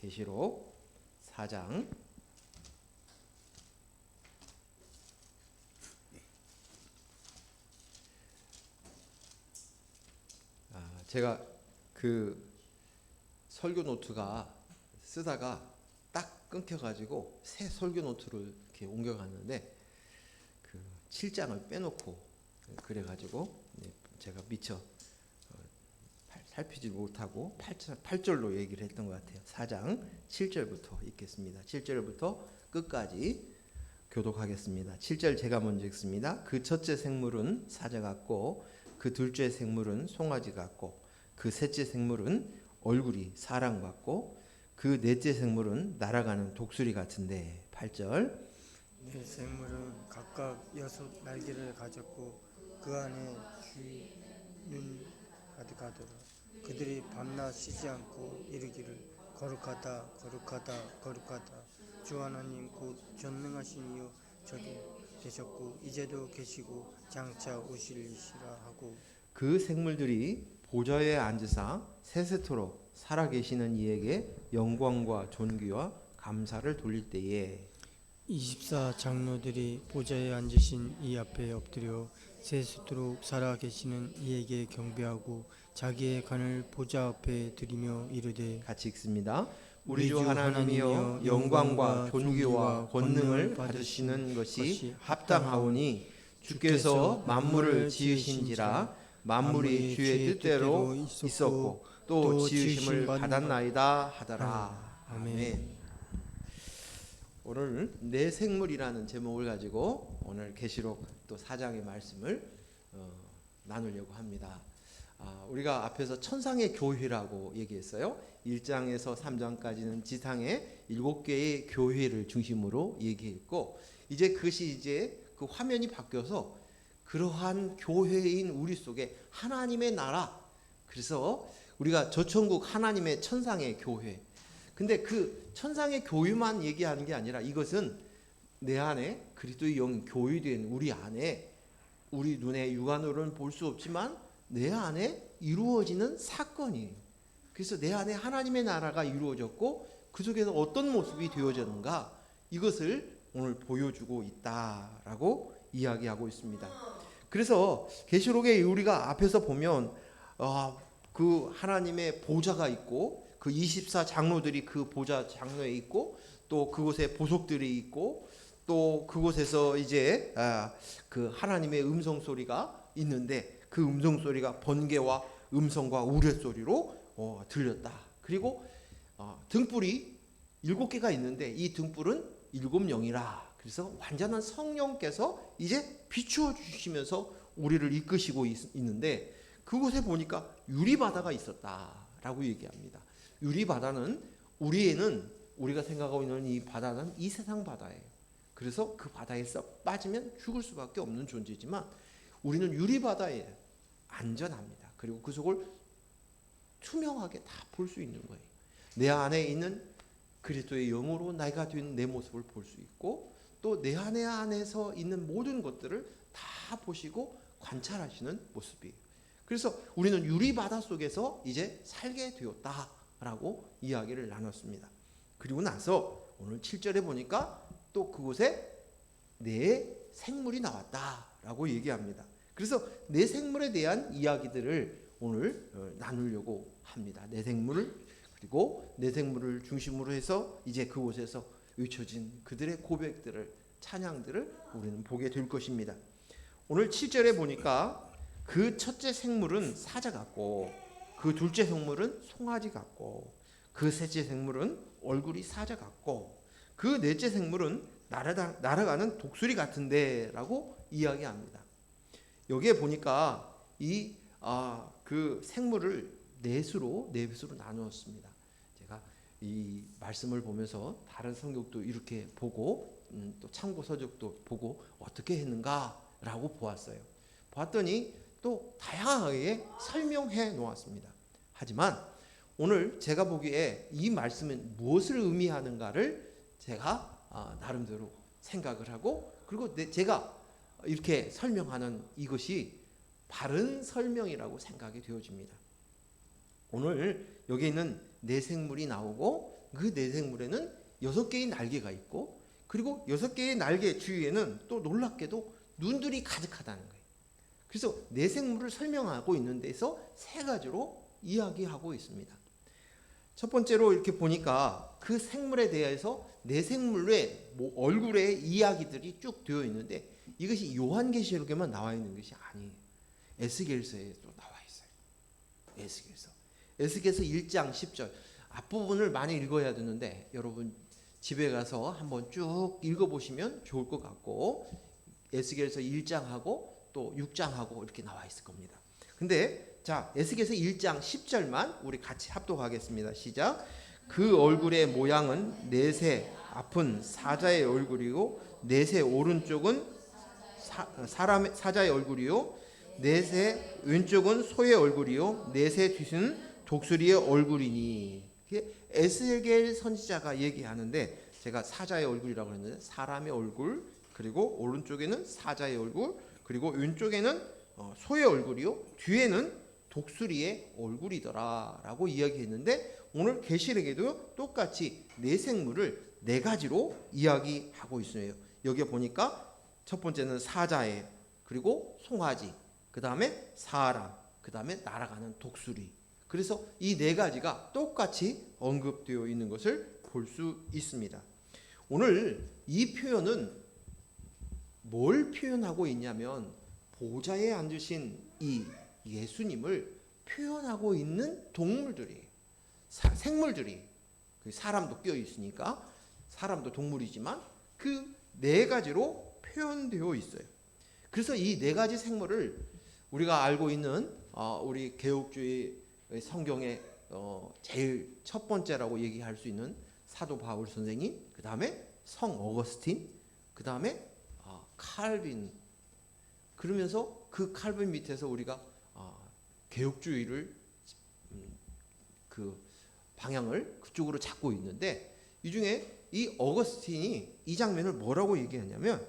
계시록 4장 제가 그 설교 노트가 쓰다가 딱 끊겨가지고 새 설교 노트를 이렇게 옮겨갔는데 그 7장을 빼놓고 그래가지고 제가 미처 살피지 못하고 8절로 얘기를 했던 것 같아요. 4장 7절부터 읽겠습니다. 7절부터 끝까지 교독하겠습니다. 7절 제가 먼저 읽습니다. 그 첫째 생물은 사자 같고 그 둘째 생물은 송아지 같고 그 셋째 생물은 얼굴이 사람 같고 그 넷째 생물은 날아가는 독수리 같은데. 8절 네 생물은 각각 6 날개를 가졌고 그 안에 쥐는 가득하더라. 그들이 밤낮 쉬지 않고 이르기를 거룩하다 거룩하다 거룩하다 주 하나님 곧 전능하신 이여 저도 되셨고 이제도 계시고 장차 오실리시라 하고 그 생물들이 보좌에 앉으사 세세토록 살아계시는 이에게 영광과 존귀와 감사를 돌릴 때에 24 장로들이 보좌에 앉으신 이 앞에 엎드려 세세토록 살아계시는 이에게 경배하고 자기의 간을 보좌 앞에 드리며 이르되 같이 읽습니다. 우리 주 하나님이여 영광과 존귀와 권능을 받으시는 것이 합당하오니 주께서 만물을 지으신지라 만물이 주의 뜻대로 있었고 또 지으심을 받았나이다 하더라. 아멘. 오늘 내 생물이라는 제목을 가지고 오늘 계시록 또 4장의 말씀을 나누려고 합니다. 우리가 앞에서 천상의 교회라고 얘기했어요. 1장에서 3장까지는 지상의 7개의 교회를 중심으로 얘기했고 이제 그것이 그 화면이 바뀌어서 그러한 교회인 우리 속에 하나님의 나라, 그래서 우리가 저천국 하나님의 천상의 교회, 근데 그 천상의 교회만 얘기하는 게 아니라 이것은 내 안에 그리스도의 영 교회된 우리 안에 우리 눈에 육안으로는 볼 수 없지만 내 안에 이루어지는 사건이에요. 그래서 내 안에 하나님의 나라가 이루어졌고 그 속에서 어떤 모습이 되어졌는가, 이것을 오늘 보여주고 있다라고 이야기하고 있습니다. 그래서 계시록에 우리가 앞에서 보면 그 하나님의 보좌가 있고 그 24 장로들이 그 보좌 장로에 있고 또 그곳에 보석들이 있고 또 그곳에서 이제 그 하나님의 음성 소리가 있는데 그 음성 소리가 번개와 음성과 우레소리로 들렸다. 그리고 등불이 7개가 있는데 이 등불은 7영이라. 그래서 완전한 성령께서 이제 비추어 주시면서 우리를 이끄시고 있는데 그곳에 보니까 유리바다가 있었다라고 얘기합니다. 유리바다는 우리가 생각하고 있는 이 바다는 이 세상 바다예요. 그래서 그 바다에서 빠지면 죽을 수밖에 없는 존재지만 우리는 유리바다에 안전합니다. 그리고 그 속을 투명하게 다 볼 수 있는 거예요. 내 안에 있는 그리스도의 영으로 내가 된 내 모습을 볼 수 있고 또 내 안에서 있는 모든 것들을 다 보시고 관찰하시는 모습이에요. 그래서 우리는 유리바다 속에서 이제 살게 되었다라고 이야기를 나눴습니다. 그리고 나서 오늘 7절에 보니까 또 그곳에 내 생물이 나왔다라고 얘기합니다. 그래서 내 생물에 대한 이야기들을 오늘 나누려고 합니다. 내 생물을, 그리고 내 생물을 중심으로 해서 이제 그곳에서 외쳐진 그들의 고백들을, 찬양들을 우리는 보게 될 것입니다. 오늘 7절에 보니까 그 첫째 생물은 사자 같고 그 둘째 생물은 송아지 같고 그 셋째 생물은 얼굴이 사자 같고 그 넷째 생물은 날아가는 독수리 같은데 라고 이야기합니다. 여기에 보니까 그 생물을 넷으로 나누었습니다. 제가 이 말씀을 보면서 다른 성경도 이렇게 보고 또 참고 서적도 보고 어떻게 했는가라고 보았어요. 봤더니 또 다양하게 설명해 놓았습니다. 하지만 오늘 제가 보기에 이 말씀은 무엇을 의미하는가를 제가 나름대로 생각을 하고 그리고 제가 이렇게 설명하는 이것이 바른 설명이라고 생각이 되어집니다. 오늘 여기 있는 내 생물이 나오고 그 네 생물에는 6개의 날개가 있고, 그리고 6개의 날개 주위에는 또 놀랍게도 눈들이 가득하다는 거예요. 그래서 네 생물을 설명하고 있는 데서 세 가지로 이야기하고 있습니다. 첫 번째로 이렇게 보니까 그 생물에 대해서 네 생물의 얼굴에 이야기들이 쭉 되어 있는데, 이것이 요한계시록에만 나와 있는 것이 아니에요. 에스겔서에도 나와 있어요. 에스겔서 1장 10절 앞부분을 많이 읽어야 되는데, 여러분 집에 가서 한번 쭉 읽어보시면 좋을 것 같고, 에스겔서 1장하고 또 6장하고 이렇게 나와 있을 겁니다. 근데 자, 에스겔서 1장 10절만 우리 같이 합독하겠습니다. 시작. 그 얼굴의 모양은 넷의 앞은 사자의 얼굴이고, 넷의 오른쪽은 사자의 얼굴이요, 넷의 왼쪽은 소의 얼굴이요, 넷의 뒤는 독수리의 얼굴이니. 에스겔 선지자가 얘기하는데, 제가 사자의 얼굴이라고 했는데 사람의 얼굴, 그리고 오른쪽에는 사자의 얼굴, 그리고 왼쪽에는 소의 얼굴이요, 뒤에는 독수리의 얼굴이더라 라고 이야기했는데, 오늘 계시록에도 똑같이 네 생물을 네 가지로 이야기하고 있어요. 여기 보니까 첫 번째는 사자의, 그리고 송아지, 그 다음에 사람, 그 다음에 날아가는 독수리. 그래서 이 네 가지가 똑같이 언급되어 있는 것을 볼 수 있습니다. 오늘 이 표현은 뭘 표현하고 있냐면, 보좌에 앉으신 이 예수님을 표현하고 있는 동물들이에요. 생물들이, 사람도 껴 있으니까 사람도 동물이지만 그 네 가지로 표현되어 있어요. 그래서 이 네 가지 생물을 우리가 알고 있는 우리 개혁주의 성경의 제일 첫 번째라고 얘기할 수 있는 사도 바울 선생님, 그 다음에 성 어거스틴, 그 다음에 칼빈. 그러면서 그 칼빈 밑에서 우리가 개혁주의를 그 방향을 그쪽으로 잡고 있는데, 이 중에 이 어거스틴이 이 장면을 뭐라고 얘기하냐면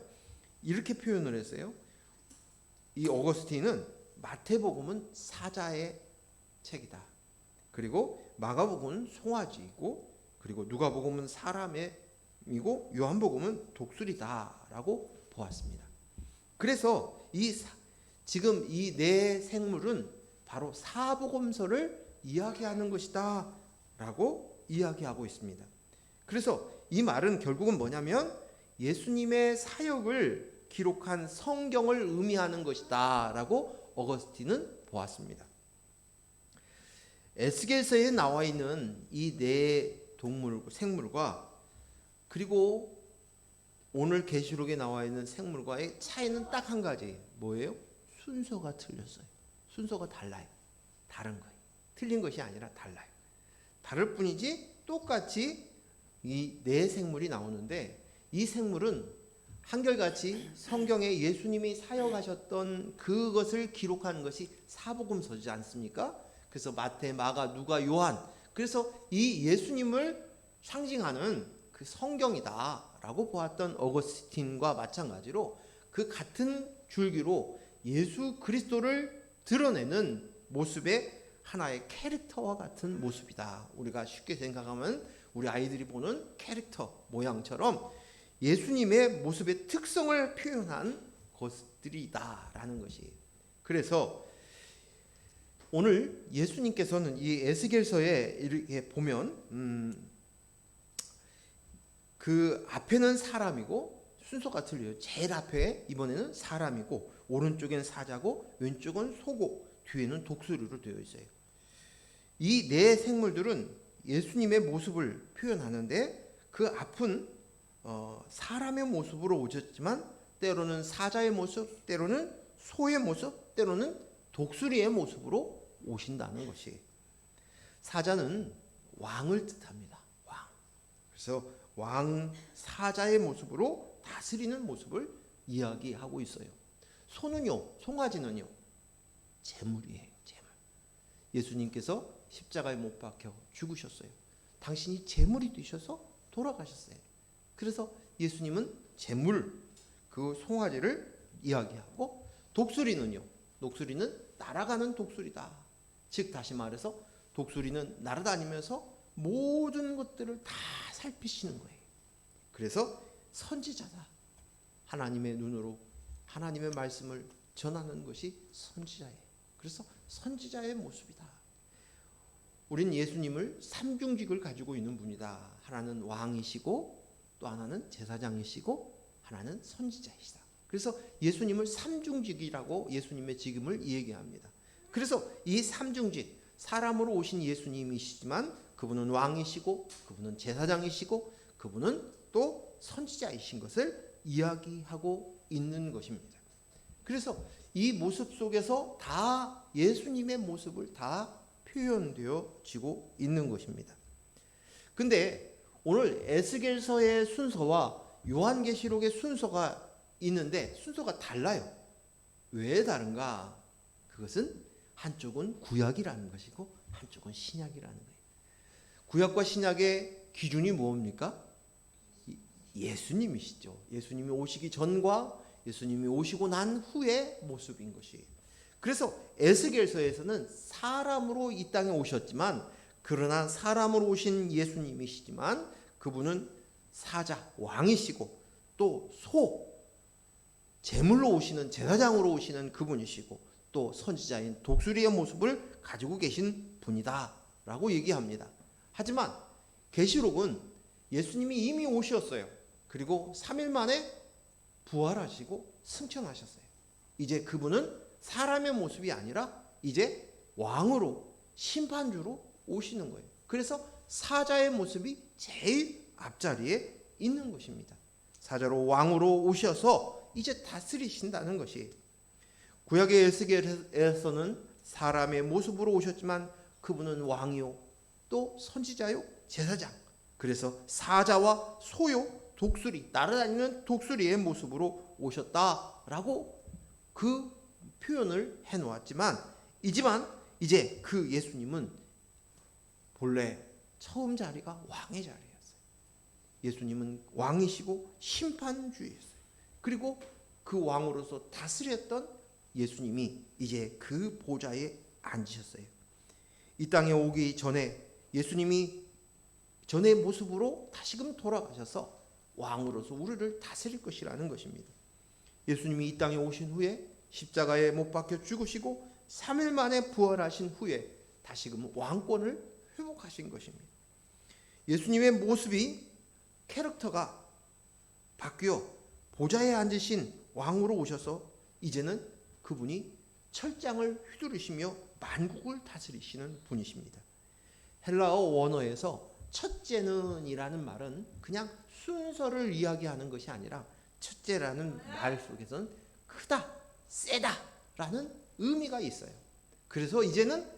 이렇게 표현을 했어요. 이 어거스틴은 마태복음은 사자의 책이다, 그리고 마가복음은 송아지이고, 그리고 누가복음은 사람이고, 요한복음은 독수리다라고 보았습니다. 그래서 지금 이 네 생물은 바로 사복음서를 이야기하는 것이다 라고 이야기하고 있습니다. 그래서 이 말은 결국은 뭐냐면 예수님의 사역을 기록한 성경을 의미하는 것이다 라고 어거스틴은 보았습니다. 에스겔서에 나와 있는 이 네 생물과, 그리고 오늘 계시록에 나와 있는 생물과의 차이는 딱 한 가지. 뭐예요? 순서가 틀렸어요. 순서가 달라요. 다른 거예요. 틀린 것이 아니라 달라요. 다를 뿐이지 똑같이 이 네 생물이 나오는데, 이 생물은 한결같이 성경에 예수님이 사역하셨던 그것을 기록한 것이 사복음서지 않습니까? 그래서 마태, 마가, 누가, 요한. 그래서 이 예수님을 상징하는 그 성경이다라고 보았던 어거스틴과 마찬가지로 그 같은 줄기로 예수 그리스도를 드러내는 모습의 하나의 캐릭터와 같은 모습이다. 우리가 쉽게 생각하면 우리 아이들이 보는 캐릭터 모양처럼 예수님의 모습의 특성을 표현한 것들이다라는 것이에요. 그래서 오늘 예수님께서는 이 에스겔서에 이렇게 보면 그 앞에는 사람이고, 순서가 틀려요. 제일 앞에 이번에는 사람이고, 오른쪽엔 사자고, 왼쪽은 소고, 뒤에는 독수리로 되어 있어요. 이 네 생물들은 예수님의 모습을 표현하는데, 그 앞은 사람의 모습으로 오셨지만 때로는 사자의 모습, 때로는 소의 모습, 때로는 독수리의 모습으로 오신다는 것이. 사자는 왕을 뜻합니다. 왕. 그래서 왕 사자의 모습으로 다스리는 모습을 이야기하고 있어요. 소는요, 송아지는요, 제물이에요. 제물. 예수님께서 십자가에 못 박혀 죽으셨어요. 당신이 제물이 되셔서 돌아가셨어요. 그래서 예수님은 제물, 그 송아지를 이야기하고, 독수리는요, 독수리는 날아가는 독수리다. 즉 다시 말해서 독수리는 날아다니면서 모든 것들을 다 살피시는 거예요. 그래서 선지자다. 하나님의 눈으로 하나님의 말씀을 전하는 것이 선지자예요. 그래서 선지자의 모습이다. 우린 예수님을 삼중직을 가지고 있는 분이다. 하나는 왕이시고 또 하나는 제사장이시고 하나는 선지자이시다. 그래서 예수님을 삼중직이라고 예수님의 직임을 얘기합니다. 그래서 이 삼중직, 사람으로 오신 예수님이시지만 그분은 왕이시고 그분은 제사장이시고 그분은 또 선지자이신 것을 이야기하고 있는 것입니다. 그래서 이 모습 속에서 다 예수님의 모습을 다 표현되어지고 있는 것입니다. 근데 오늘 에스겔서의 순서와 요한계시록의 순서가 있는데 순서가 달라요. 왜 다른가? 그것은 한쪽은 구약이라는 것이고 한쪽은 신약이라는 거예요. 구약과 신약의 기준이 뭡니까? 예수님이시죠. 예수님이 오시기 전과 예수님이 오시고 난 후의 모습인 것이에요. 그래서 에스겔서에서는 사람으로 이 땅에 오셨지만 그러나 사람으로 오신 예수님이시지만 그분은 사자, 왕이시고 또 제물로 오시는 제사장으로 오시는 그분이시고 또 선지자인 독수리의 모습을 가지고 계신 분이다 라고 얘기합니다. 하지만 계시록은 예수님이 이미 오셨어요. 그리고 3일 만에 부활하시고 승천하셨어요. 이제 그분은 사람의 모습이 아니라 이제 왕으로 심판주로 오시는 거예요. 그래서 사자의 모습이 제일 앞자리에 있는 것입니다. 사자로 왕으로 오셔서 이제 다스리신다는 것이 구약의 에스겔에서는 사람의 모습으로 오셨지만 그분은 왕이요 또 선지자요 제사장, 그래서 사자와 소요 독수리, 날아다니는 독수리의 모습으로 오셨다라고 그 표현을 해놓았지만 이제 그 예수님은 본래 처음 자리가 왕의 자리였어요. 예수님은 왕이시고 심판주였어요. 그리고 그 왕으로서 다스렸던 예수님이 이제 그 보좌에 앉으셨어요. 이 땅에 오기 전에 예수님이 전의 모습으로 다시금 돌아가셔서 왕으로서 우리를 다스릴 것이라는 것입니다. 예수님이 이 땅에 오신 후에 십자가에 못 박혀 죽으시고 3일 만에 부활하신 후에 다시금 왕권을 회복하신 것입니다. 예수님의 모습이 캐릭터가 바뀌어 보좌에 앉으신 왕으로 오셔서 이제는 그분이 철장을 휘두르시며 만국을 다스리시는 분이십니다. 헬라어 원어에서 첫째는 이라는 말은 그냥 순서를 이야기하는 것이 아니라 첫째라는 말 속에서는 크다, 세다 라는 의미가 있어요. 그래서 이제는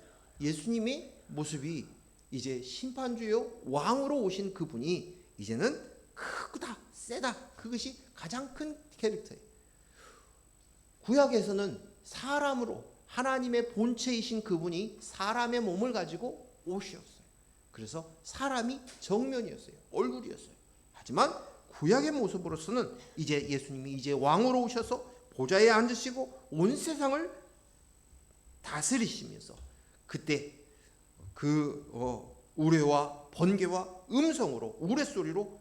예수님의 모습이 이제 심판주요 왕으로 오신 그분이 이제는 크다, 세다, 그것이 가장 큰 캐릭터예요. 구약에서는 사람으로 하나님의 본체이신 그분이 사람의 몸을 가지고 오셨어요. 그래서 사람이 정면이었어요. 얼굴이었어요. 하지만 구약의 모습으로서는 이제 예수님이 이제 왕으로 오셔서 보좌에 앉으시고 온 세상을 다스리시면서 그때 그 우레와 번개와 음성으로 우레소리로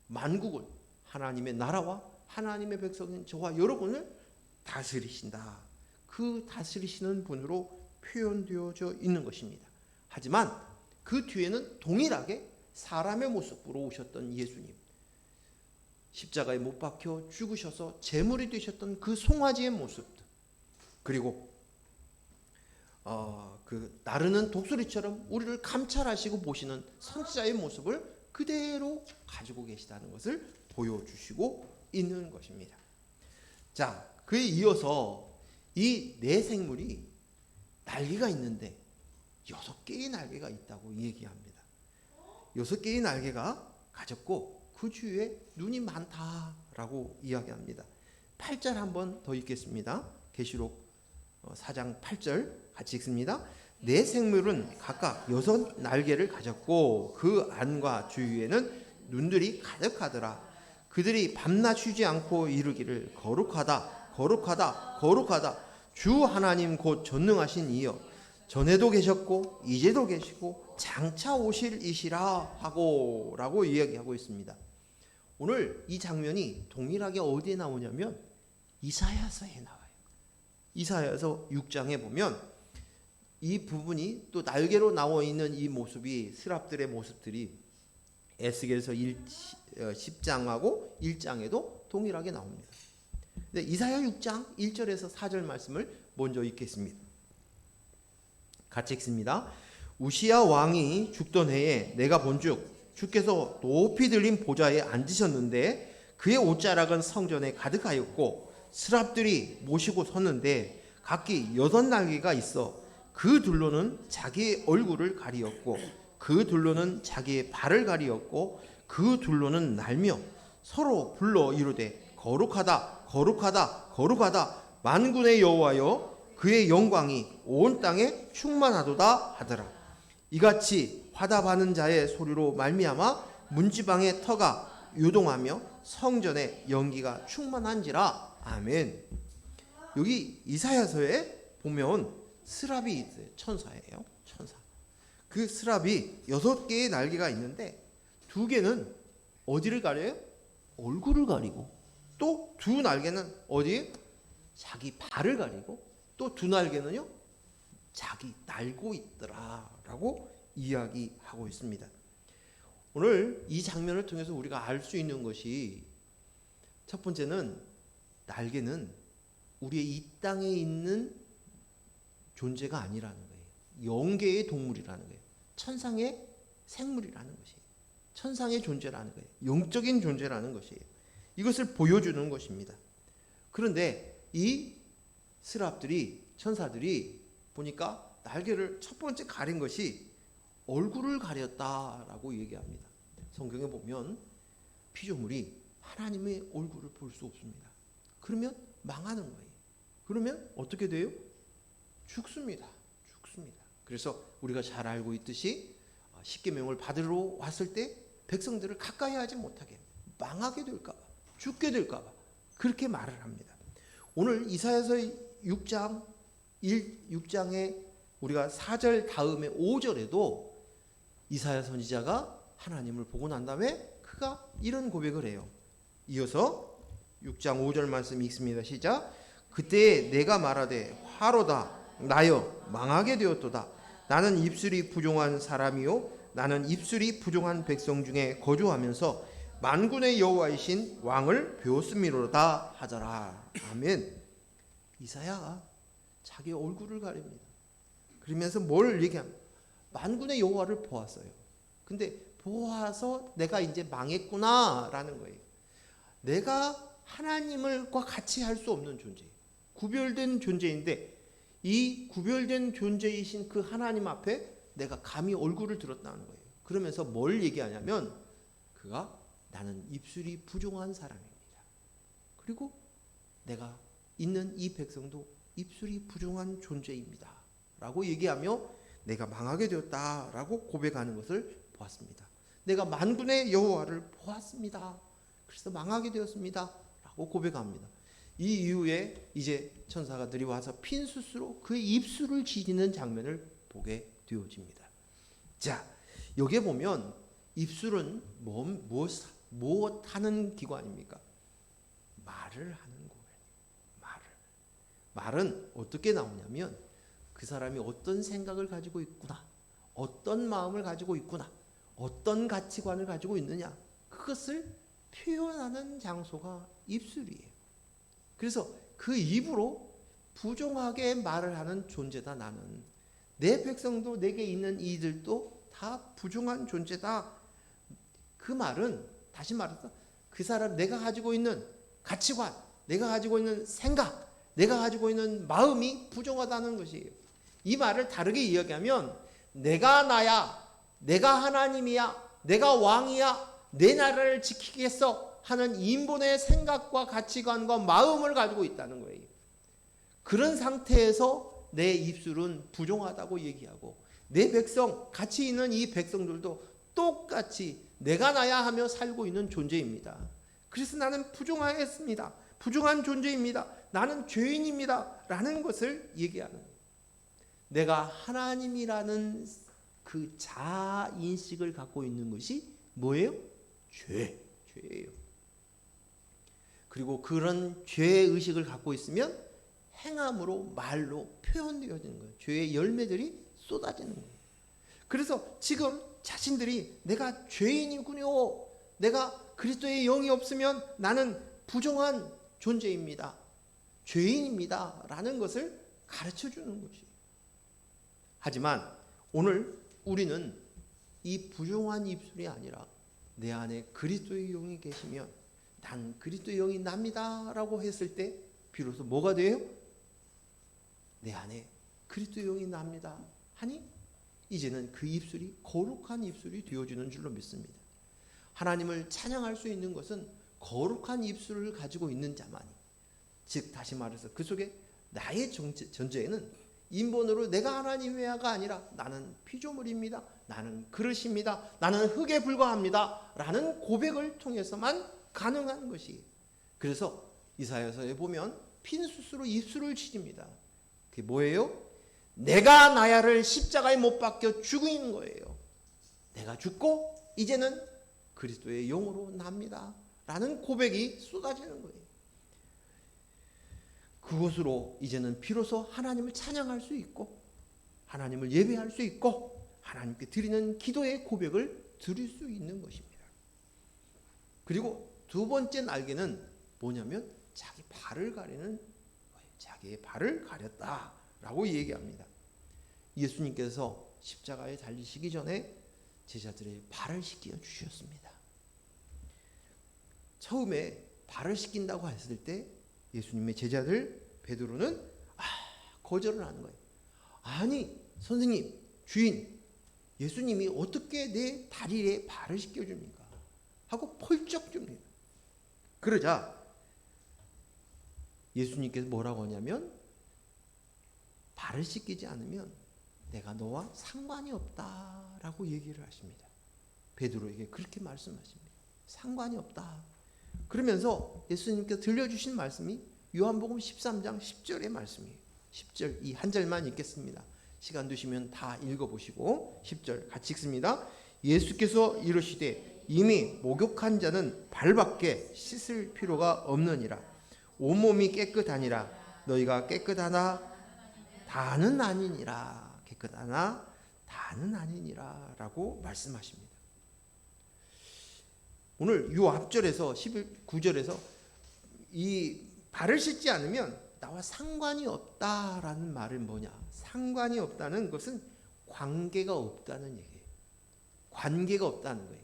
만국을 하나님의 나라와 하나님의 백성인 저와 여러분을 다스리신다. 그 다스리시는 분으로 표현되어져 있는 것입니다. 하지만 그 뒤에는 동일하게 사람의 모습으로 오셨던 예수님, 십자가에 못 박혀 죽으셔서 제물이 되셨던 그 송아지의 모습들, 그리고 그 나르는 독수리처럼 우리를 감찰하시고 보시는 선지자의 모습을 그대로 가지고 계시다는 것을 보여주시고 있는 것입니다. 자, 그에 이어서 이 네 생물이 날개가 있는데 6개의 날개가 있다고 얘기합니다. 6개의 날개가 가졌고 그 주위에 눈이 많다라고 이야기합니다. 8절 한번 더 읽겠습니다. 계시록 4장 8절 같이 읽습니다. 네 생물은 각각 6 날개를 가졌고 그 안과 주위에는 눈들이 가득하더라. 그들이 밤낮 쉬지 않고 이르기를 거룩하다, 거룩하다, 거룩하다. 주 하나님 곧 전능하신 이여, 전에도 계셨고 이제도 계시고 장차 오실 이시라 하고 라고 이야기하고 있습니다. 오늘 이 장면이 동일하게 어디에 나오냐면 이사야서에 나와요. 이사야서 6장에 보면 이 부분이 또 날개로 나와 있는 이 모습이 스랍들의 모습들이 에스겔서 10장하고 1장에도 동일하게 나옵니다. 근데 이사야 6장 1절에서 4절 말씀을 먼저 읽겠습니다. 같이 읽습니다. 우시야 왕이 죽던 해에 내가 본즉 주께서 높이 들린 보좌에 앉으셨는데 그의 옷자락은 성전에 가득하였고 스랍들이 모시고 섰는데 각기 6날개가 있어 그 둘로는 자기의 얼굴을 가리었고 그 둘로는 자기의 발을 가리었고 그 둘로는 날며 서로 불러 이르되 거룩하다 거룩하다 거룩하다 만군의 여호와여 그의 영광이 온 땅에 충만하도다 하더라. 이같이 화답하는 자의 소리로 말미암아 문지방의 터가 요동하며 성전의 연기가 충만한지라. 아멘. 여기 이사야서에 보면 스랍이 있어요. 천사예요. 천사. 그 스랍이 6개의 날개가 있는데 2개는 어디를 가려요? 얼굴을 가리고 또 2 날개는 어디? 자기 발을 가리고 또 2 날개는요? 자기 날고 있더라 라고 이야기하고 있습니다. 오늘 이 장면을 통해서 우리가 알 수 있는 것이 첫 번째는 날개는 우리의 이 땅에 있는 존재가 아니라는 거예요. 영계의 동물이라는 거예요. 천상의 생물이라는 것이에요. 천상의 존재라는 거예요. 영적인 존재라는 것이에요. 이것을 보여주는 것입니다. 그런데 이 스랍들이 천사들이 보니까 날개를 첫 번째 가린 것이 얼굴을 가렸다라고 얘기합니다. 성경에 보면 피조물이 하나님의 얼굴을 볼 수 없습니다. 그러면 망하는 거예요. 그러면 어떻게 돼요? 죽습니다. 죽습니다. 그래서 우리가 잘 알고 있듯이 십계명을 받으러 왔을 때 백성들을 가까이 하지 못하게 망하게 될까 봐, 죽게 될까 봐 그렇게 말을 합니다. 오늘 이사야서 6장에 우리가 4절 다음에 5절에도 이사야 선지자가 하나님을 보고 난 다음에 그가 이런 고백을 해요. 이어서 6장 5절 말씀 읽습니다. 시작. 그때 내가 말하되 화로다 나여 망하게 되었도다. 나는 입술이 부종한 사람이요 나는 입술이 부종한 백성 중에 거주하면서 만군의 여호와이신 왕을 배웠음이로다 하더라. 아멘. 이사야가 자기 얼굴을 가립니다. 그러면서 뭘 얘기합니까? 만군의 여호와를 보았어요. 근데 보아서 내가 이제 망했구나라는 거예요. 내가 하나님과 같이 할 수 없는 존재예요. 구별된 존재인데 이 구별된 존재이신 그 하나님 앞에 내가 감히 얼굴을 들었다는 거예요. 그러면서 뭘 얘기하냐면 그가 나는 입술이 부종한 사람입니다. 그리고 내가 있는 이 백성도 입술이 부종한 존재입니다. 라고 얘기하며 내가 망하게 되었다라고 고백하는 것을 보았습니다. 내가 만군의 여호와를 보았습니다. 그래서 망하게 되었습니다. 라고 고백합니다. 이 이후에 이제 천사가들이 와서 핀수스로 그의 입술을 지지는 장면을 보게 되어집니다. 자, 여기에 보면 입술은 무엇 하는 기관입니까? 말을 하는 거예요. 말은 어떻게 나오냐면 그 사람이 어떤 생각을 가지고 있구나, 어떤 마음을 가지고 있구나, 어떤 가치관을 가지고 있느냐, 그것을 표현하는 장소가 입술이에요. 그래서 그 입으로 부정하게 말을 하는 존재다. 나는 내 백성도 내게 있는 이들도 다 부정한 존재다. 그 말은 다시 말해서 그 사람 내가 가지고 있는 가치관, 내가 가지고 있는 생각, 내가 가지고 있는 마음이 부정하다는 것이에요. 이 말을 다르게 이야기하면 내가 나야, 내가 하나님이야, 내가 왕이야, 내 나라를 지키겠어 하는 인본의 생각과 가치관과 마음을 가지고 있다는 거예요. 그런 상태에서 내 입술은 부정하다고 얘기하고 내 백성, 같이 있는 이 백성들도 똑같이 내가 나야 하며 살고 있는 존재입니다. 그래서 나는 부정하였습니다. 부정한 존재입니다. 나는 죄인입니다. 라는 것을 얘기하는 거예요. 내가 하나님이라는 그 자아 인식을 갖고 있는 것이 뭐예요? 죄예요. 그리고 그런 죄 의식을 갖고 있으면 행함으로 말로 표현되어지는 거예요. 죄의 열매들이 쏟아지는 거예요. 그래서 지금 자신들이 내가 죄인이군요. 내가 그리스도의 영이 없으면 나는 부정한 존재입니다. 죄인입니다. 라는 것을 가르쳐 주는 것이에요. 하지만 오늘 우리는 이 부정한 입술이 아니라 내 안에 그리스도의 영이 계시면 난 그리스도의 영이 납니다. 라고 했을 때 비로소 뭐가 돼요? 내 안에 그리스도의 영이 납니다. 하니 이제는 그 입술이 거룩한 입술이 되어지는 줄로 믿습니다. 하나님을 찬양할 수 있는 것은 거룩한 입술을 가지고 있는 자만이, 즉 다시 말해서 그 속에 나의 전제에는 인본으로 내가 하나님의 아가 아니라 나는 피조물입니다. 나는 그릇입니다. 나는 흙에 불과합니다. 라는 고백을 통해서만 가능한 것이. 그래서 이사야서에 보면 핀수스로 입술을 치집니다. 그게 뭐예요? 내가 나야를 십자가에 못 박혀 죽인 거예요. 내가 죽고 이제는 그리스도의 영으로 납니다. 라는 고백이 쏟아지는 거예요. 그것으로 이제는 비로소 하나님을 찬양할 수 있고 하나님을 예배할 수 있고 하나님께 드리는 기도의 고백을 드릴 수 있는 것입니다. 그리고 두 번째 날개는 뭐냐면 자기 발을 가리는 거예요. 자기의 발을 가렸다라고 얘기합니다. 예수님께서 십자가에 달리시기 전에 제자들의 발을 씻겨 주셨습니다. 처음에 발을 씻긴다고 했을 때 예수님의 제자들 베드로는 거절을 하는 거예요. 아니 선생님, 주인, 예수님이 어떻게 내 다리에 발을 씻겨줍니까? 하고 펄쩍 줍니다. 그러자 예수님께서 뭐라고 하냐면 발을 씻기지 않으면 내가 너와 상관이 없다라고 얘기를 하십니다. 베드로에게 그렇게 말씀하십니다. 상관이 없다. 그러면서 예수님께서 들려주신 말씀이 요한복음 13장 10절의 말씀이에요. 10절 이 한 절만 읽겠습니다. 시간 되시면 다 읽어보시고 10절 같이 읽습니다. 예수께서 이르시되 이미 목욕한 자는 발밖에 씻을 필요가 없느니라. 온몸이 깨끗하니라. 너희가 깨끗하나 다는 아니니라. 깨끗하나 다는 아니니라 라고 말씀하십니다. 오늘 이 앞절에서 19절에서 이 발을 씻지 않으면 나와 상관이 없다라는 말은 뭐냐? 상관이 없다는 것은 관계가 없다는 얘기예요. 관계가 없다는 거예요.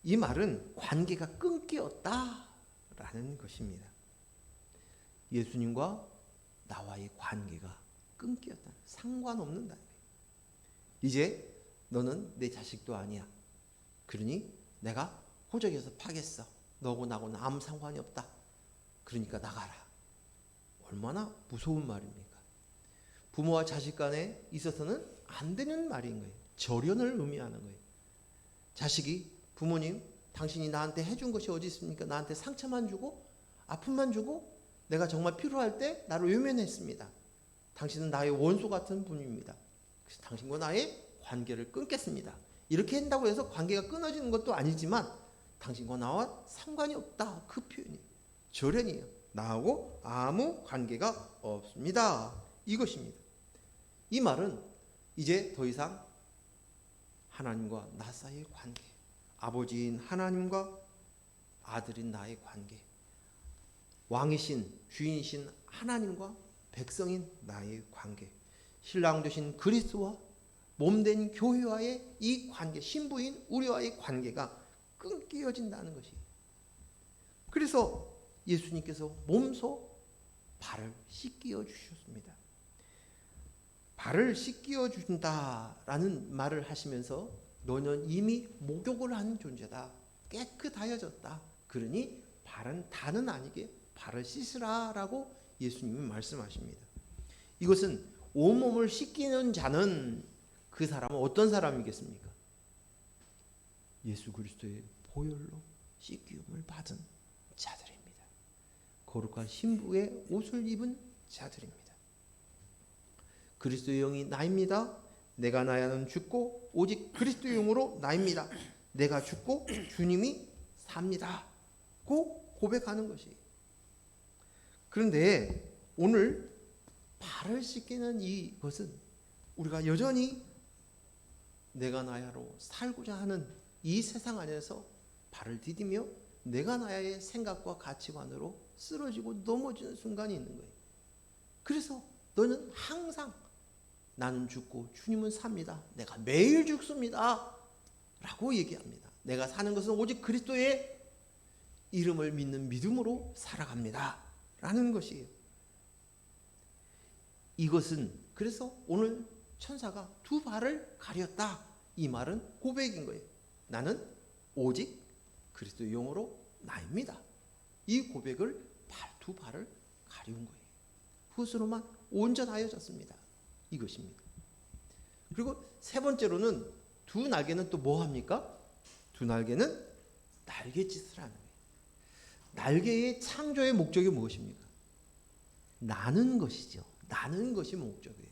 이 말은 관계가 끊겼다라는 것입니다. 예수님과 나와의 관계가 끊겼다. 상관없는다는 거예요. 이제 너는 내 자식도 아니야. 그러니 내가 호적에서 파겠어. 너고 나고는 아무 상관이 없다. 그러니까 나가라. 얼마나 무서운 말입니까? 부모와 자식 간에 있어서는 안 되는 말인 거예요. 절연을 의미하는 거예요. 자식이 부모님, 당신이 나한테 해준 것이 어디 있습니까? 나한테 상처만 주고 아픔만 주고 내가 정말 필요할 때 나를 외면했습니다. 당신은 나의 원수 같은 분입니다. 그래서 당신과 나의 관계를 끊겠습니다. 이렇게 한다고 해서 관계가 끊어지는 것도 아니지만 당신과 나와 상관이 없다. 그 표현이 절연이에요. 나하고 아무 관계가 없습니다. 이것입니다. 이 말은 이제 더 이상 하나님과 나 사이의 관계, 아버지인 하나님과 아들인 나의 관계, 왕이신 주인이신 하나님과 백성인 나의 관계, 신랑 되신 그리스도와 몸된 교회와의 이 관계, 신부인 우리와의 관계가 끊겨진다는 것이. 그래서 예수님께서 몸소 발을 씻겨 주셨습니다. 발을 씻겨 준다라는 말을 하시면서 너는 이미 목욕을 한 존재다. 깨끗하여졌다. 그러니 발은 다는 아니게 발을 씻으라라고 예수님이 말씀하십니다. 이것은 온몸을 씻기는 자는 그 사람은 어떤 사람이겠습니까? 예수 그리스도의 보혈로 씻기움을 받은 자들입니다. 거룩한 신부의 옷을 입은 자들입니다. 그리스도의 영이 나입니다. 내가 나야는 죽고 오직 그리스도용으로 나입니다. 내가 죽고 주님이 삽니다. 고 고백하는 것이. 그런데 오늘 발을 씻기는 이것은 우리가 여전히 내가 나야로 살고자 하는 이 세상 안에서 발을 디디며 내가 나야의 생각과 가치관으로 쓰러지고 넘어지는 순간이 있는 거예요. 그래서 너는 항상 나는 죽고 주님은 삽니다. 내가 매일 죽습니다. 라고 얘기합니다. 내가 사는 것은 오직 그리스도의 이름을 믿는 믿음으로 살아갑니다. 라는 것이에요. 이것은 그래서 오늘 천사가 두 발을 가렸다. 이 말은 고백인 거예요. 나는 오직 그리스도의 영으로 나입니다. 이 고백을 두 발을 가리운 거예요. 그것으로만 온전하여졌습니다. 이것입니다. 그리고 세 번째로는 두 날개는 또 뭐 합니까? 두 날개는 날갯짓을 하는 거예요. 날개의 창조의 목적이 무엇입니까? 나는 것이죠. 나는 것이 목적이에요.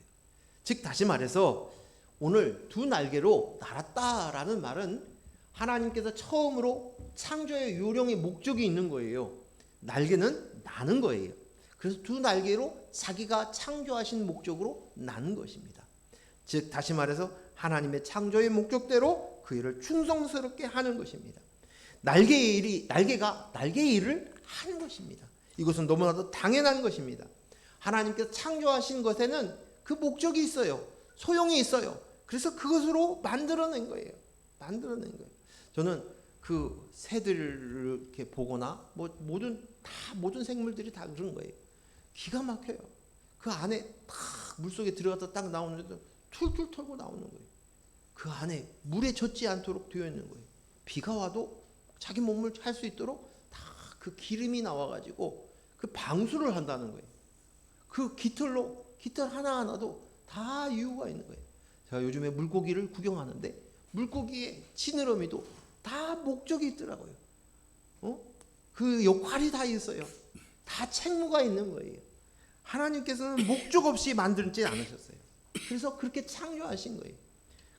즉 다시 말해서 오늘 두 날개로 날았다라는 말은 하나님께서 처음으로 창조의 요령의 목적이 있는 거예요. 날개는 나는 거예요. 그래서 두 날개로 자기가 창조하신 목적으로 나는 것입니다. 즉 다시 말해서 하나님의 창조의 목적대로 그 일을 충성스럽게 하는 것입니다. 날개가 날개의 일을 하는 것입니다. 이것은 너무나도 당연한 것입니다. 하나님께서 창조하신 것에는 그 목적이 있어요. 소용이 있어요. 그래서 그것으로 만들어낸 거예요. 만들어낸 거예요. 저는 그 새들을 이렇게 보거나 모든 생물들이 다 그런 거예요. 기가 막혀요. 그 안에 딱 물속에 들어가서 딱 나오는데 툴툴 털고 나오는 거예요. 그 안에 물에 젖지 않도록 되어 있는 거예요. 비가 와도 자기 몸을 할 수 있도록 다 그 기름이 나와가지고 그 방수를 한다는 거예요. 그 깃털 하나하나도 다 이유가 있는 거예요. 제가 요즘에 물고기를 구경하는데 물고기의 지느러미도 다 목적이 있더라고요. 그 역할이 다 있어요. 다 책무가 있는 거예요. 하나님께서는 목적 없이 만들지 않으셨어요. 그래서 그렇게 창조하신 거예요.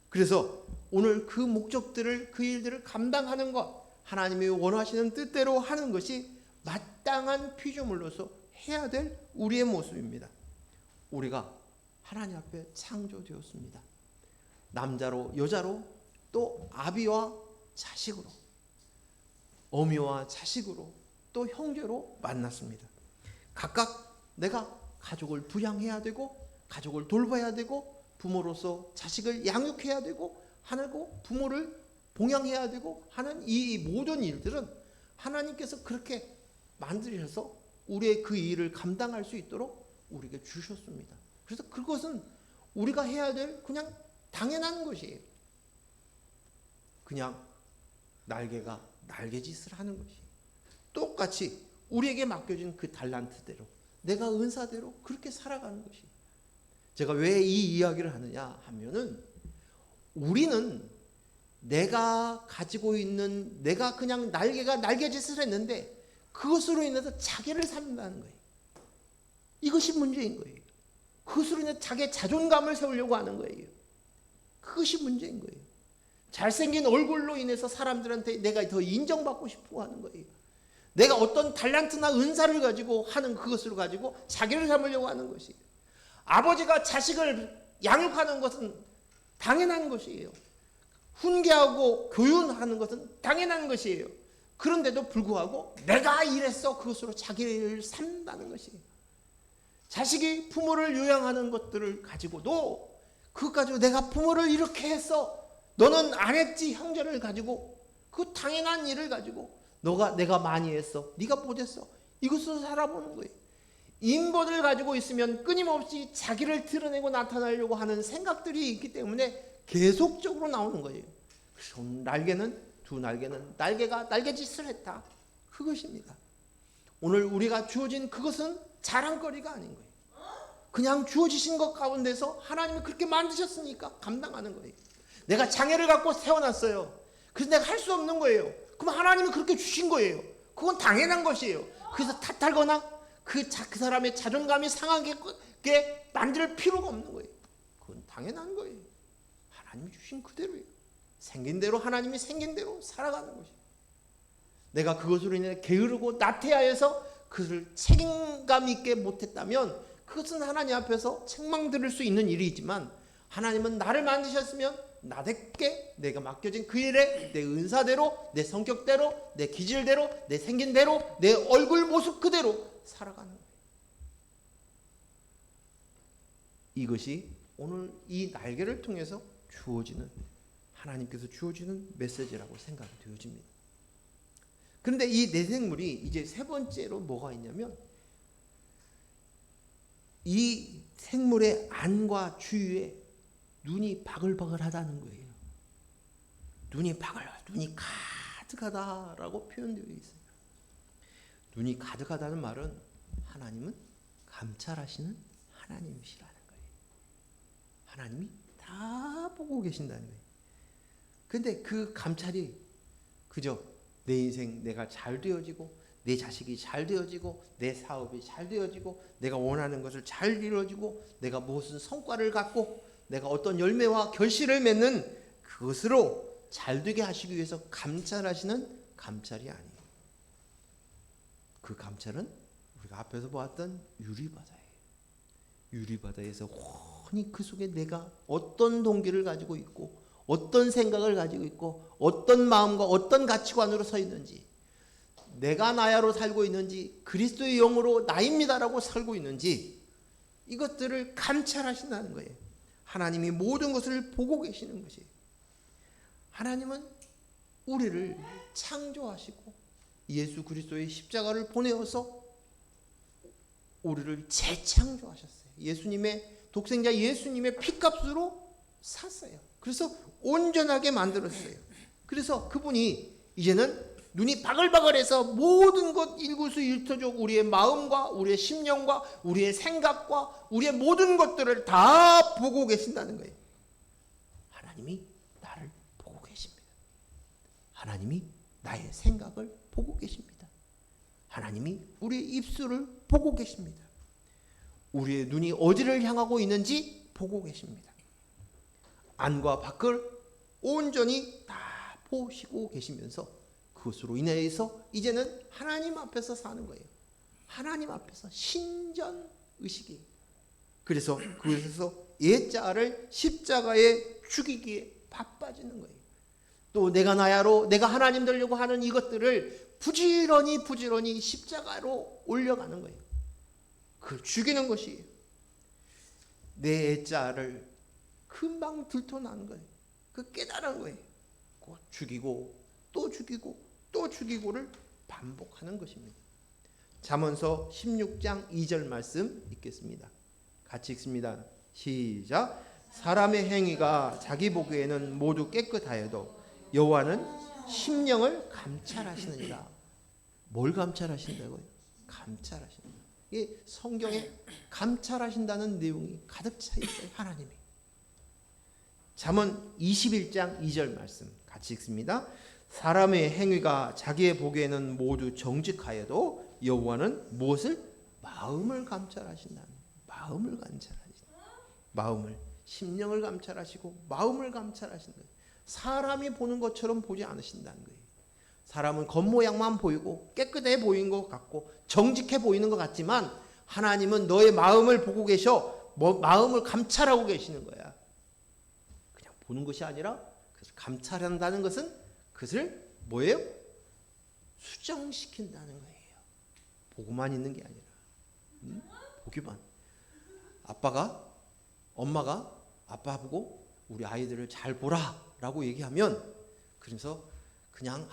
그래서 오늘 그 목적들을 그 일들을 감당하는 것, 하나님이 원하시는 뜻대로 하는 것이 마땅한 피조물로서 해야 될 우리의 모습입니다. 우리가 하나님 앞에 창조되었습니다. 남자로 여자로 또 아비와 자식으로, 어미와 자식으로 또 형제로 만났습니다. 각각 내가 가족을 부양해야 되고 가족을 돌봐야 되고 부모로서 자식을 양육해야 되고 하고 부모를 봉양해야 되고 하는 이 모든 일들은 하나님께서 그렇게 만드셔서 우리의 그 일을 감당할 수 있도록 우리에게 주셨습니다. 그래서 그것은 우리가 해야 될 그냥 당연한 것이에요. 그냥 날개가 날개짓을 하는 것이에요. 똑같이 우리에게 맡겨진 그 달란트대로 내가 은사대로 그렇게 살아가는 것이에요. 제가 왜 이 이야기를 하느냐 하면은 우리는 내가 가지고 있는 내가 그냥 날개가 날개짓을 했는데 그것으로 인해서 자기를 삼는다는 거예요. 이것이 문제인 거예요. 그것으로 인해 자기의 자존감을 세우려고 하는 거예요. 그것이 문제인 거예요. 잘생긴 얼굴로 인해서 사람들한테 내가 더 인정받고 싶어 하는 거예요. 내가 어떤 달란트나 은사를 가지고 하는 그것으로 가지고 자기를 삼으려고 하는 것이에요. 아버지가 자식을 양육하는 것은 당연한 것이에요. 훈계하고 교훈하는 것은 당연한 것이에요. 그런데도 불구하고 내가 이랬어 그것으로 자기를 삼는다는 것이에요. 자식이 부모를 요양하는 것들을 가지고도 그것 가지고 내가 부모를 이렇게 했어 너는 안 했지 형제를 가지고 그 당연한 일을 가지고 내가 많이 했어 네가 못했어 이것으로 살아보는 거예요. 인본을 가지고 있으면 끊임없이 자기를 드러내고 나타나려고 하는 생각들이 있기 때문에 계속적으로 나오는 거예요. 그래서 두 날개는 날개가 날개짓을 했다. 그것입니다. 오늘 우리가 주어진 그것은 자랑거리가 아닌 거예요. 그냥 주어지신 것 가운데서 하나님이 그렇게 만드셨으니까 감당하는 거예요. 내가 장애를 갖고 태어났어요. 그래서 내가 할 수 없는 거예요. 그럼 하나님이 그렇게 주신 거예요. 그건 당연한 것이에요. 그래서 탓하거나 그 사람의 자존감이 상하게 만들 필요가 없는 거예요. 그건 당연한 거예요. 하나님이 주신 그대로예요. 생긴 대로 하나님이 생긴 대로 살아가는 것이에요. 내가 그것으로 인해 게으르고 나태하여서 그것을 책임감 있게 못했다면 그것은 하나님 앞에서 책망 들을 수 있는 일이지만 하나님은 나를 만드셨으면 나답게 내가 맡겨진 그 일에 내 은사대로, 내 성격대로, 내 기질대로, 내 생긴 대로, 내 얼굴 모습 그대로 살아가는 거예요. 이것이 오늘 이 날개를 통해서 주어지는, 하나님께서 주어지는 메시지라고 생각이 되어집니다. 그런데 이 내 생물이 이제 세 번째로 뭐가 있냐면 이 생물의 안과 주위에 눈이 바글바글하다는 거예요. 눈이 가득하다라고 표현되어 있어요. 눈이 가득하다는 말은 하나님은 감찰하시는 하나님이시라는 거예요. 하나님이 다 보고 계신다는 거예요. 근데 그 감찰이 그저 내 인생 내가 잘 되어지고 내 자식이 잘 되어지고 내 사업이 잘 되어지고 내가 원하는 것을 잘 이루어지고 내가 무슨 성과를 갖고 내가 어떤 열매와 결실을 맺는 그것으로 잘 되게 하시기 위해서 감찰하시는 감찰이 아니에요. 그 감찰은 우리가 앞에서 보았던 유리바다예요. 유리바다에서 훤히 그 속에 내가 어떤 동기를 가지고 있고 어떤 생각을 가지고 있고 어떤 마음과 어떤 가치관으로 서 있는지, 내가 나야로 살고 있는지 그리스도의 영으로 나입니다라고 살고 있는지 이것들을 감찰하신다는 거예요. 하나님이 모든 것을 보고 계시는 것이에요. 하나님은 우리를 창조하시고 예수 그리스도의 십자가를 보내어서 우리를 재창조하셨어요. 예수님의 독생자 예수님의 피값으로 샀어요. 그래서 온전하게 만들었어요. 그래서 그분이 이제는 눈이 바글바글해서 모든 것 일거수일투족 우리의 마음과 우리의 심령과 우리의 생각과 우리의 모든 것들을 다 보고 계신다는 거예요. 하나님이 나를 보고 계십니다. 하나님이 나의 생각을 보고 계십니다. 하나님이 우리의 입술을 보고 계십니다. 우리의 눈이 어디를 향하고 있는지 보고 계십니다. 안과 밖을 온전히 다 보시고 계시면서 그것으로 인해서 이제는 하나님 앞에서 사는 거예요. 하나님 앞에서 신전의식이에요. 그래서 그것에서 옛자를 십자가에 죽이기에 바빠지는 거예요. 또 내가 나야로 내가 하나님 되려고 하는 이것들을 부지런히 십자가로 올려가는 거예요. 그걸 죽이는 것이에요. 내 애자를 금방 들통나는 거예요. 그 깨달은 거예요. 곧 죽이고 또 죽이고 또 죽이고를 반복하는 것입니다. 잠언서 16장 2절 말씀 읽겠습니다. 같이 읽습니다. 시작. 사람의 행위가 자기 보기에는 모두 깨끗하여도 여호와는 심령을 감찰하시느니라. 뭘 감찰하신다고요? 감찰하신다. 이게 성경에 감찰하신다는 내용이 가득 차 있어요. 하나님이. 잠언 21장 2절 말씀 같이 읽습니다. 사람의 행위가 자기의 보기에는 모두 정직하여도 여호와는 무엇을? 마음을 감찰하신다. 마음을 감찰하신다. 마음을, 심령을 감찰하시고 마음을 감찰하신다. 사람이 보는 것처럼 보지 않으신다는 거예요. 사람은 겉모양만 보이고 깨끗해 보이는 것 같고 정직해 보이는 것 같지만 하나님은 너의 마음을 보고 계셔. 마음을 감찰하고 계시는 거야. 그냥 보는 것이 아니라 그것을 감찰한다는 것은 그것을 뭐예요? 수정시킨다는 거예요. 보고만 있는 게 아니라 보기만. 엄마가 아빠 보고 우리 아이들을 잘 보라라고 얘기하면 그래서 그냥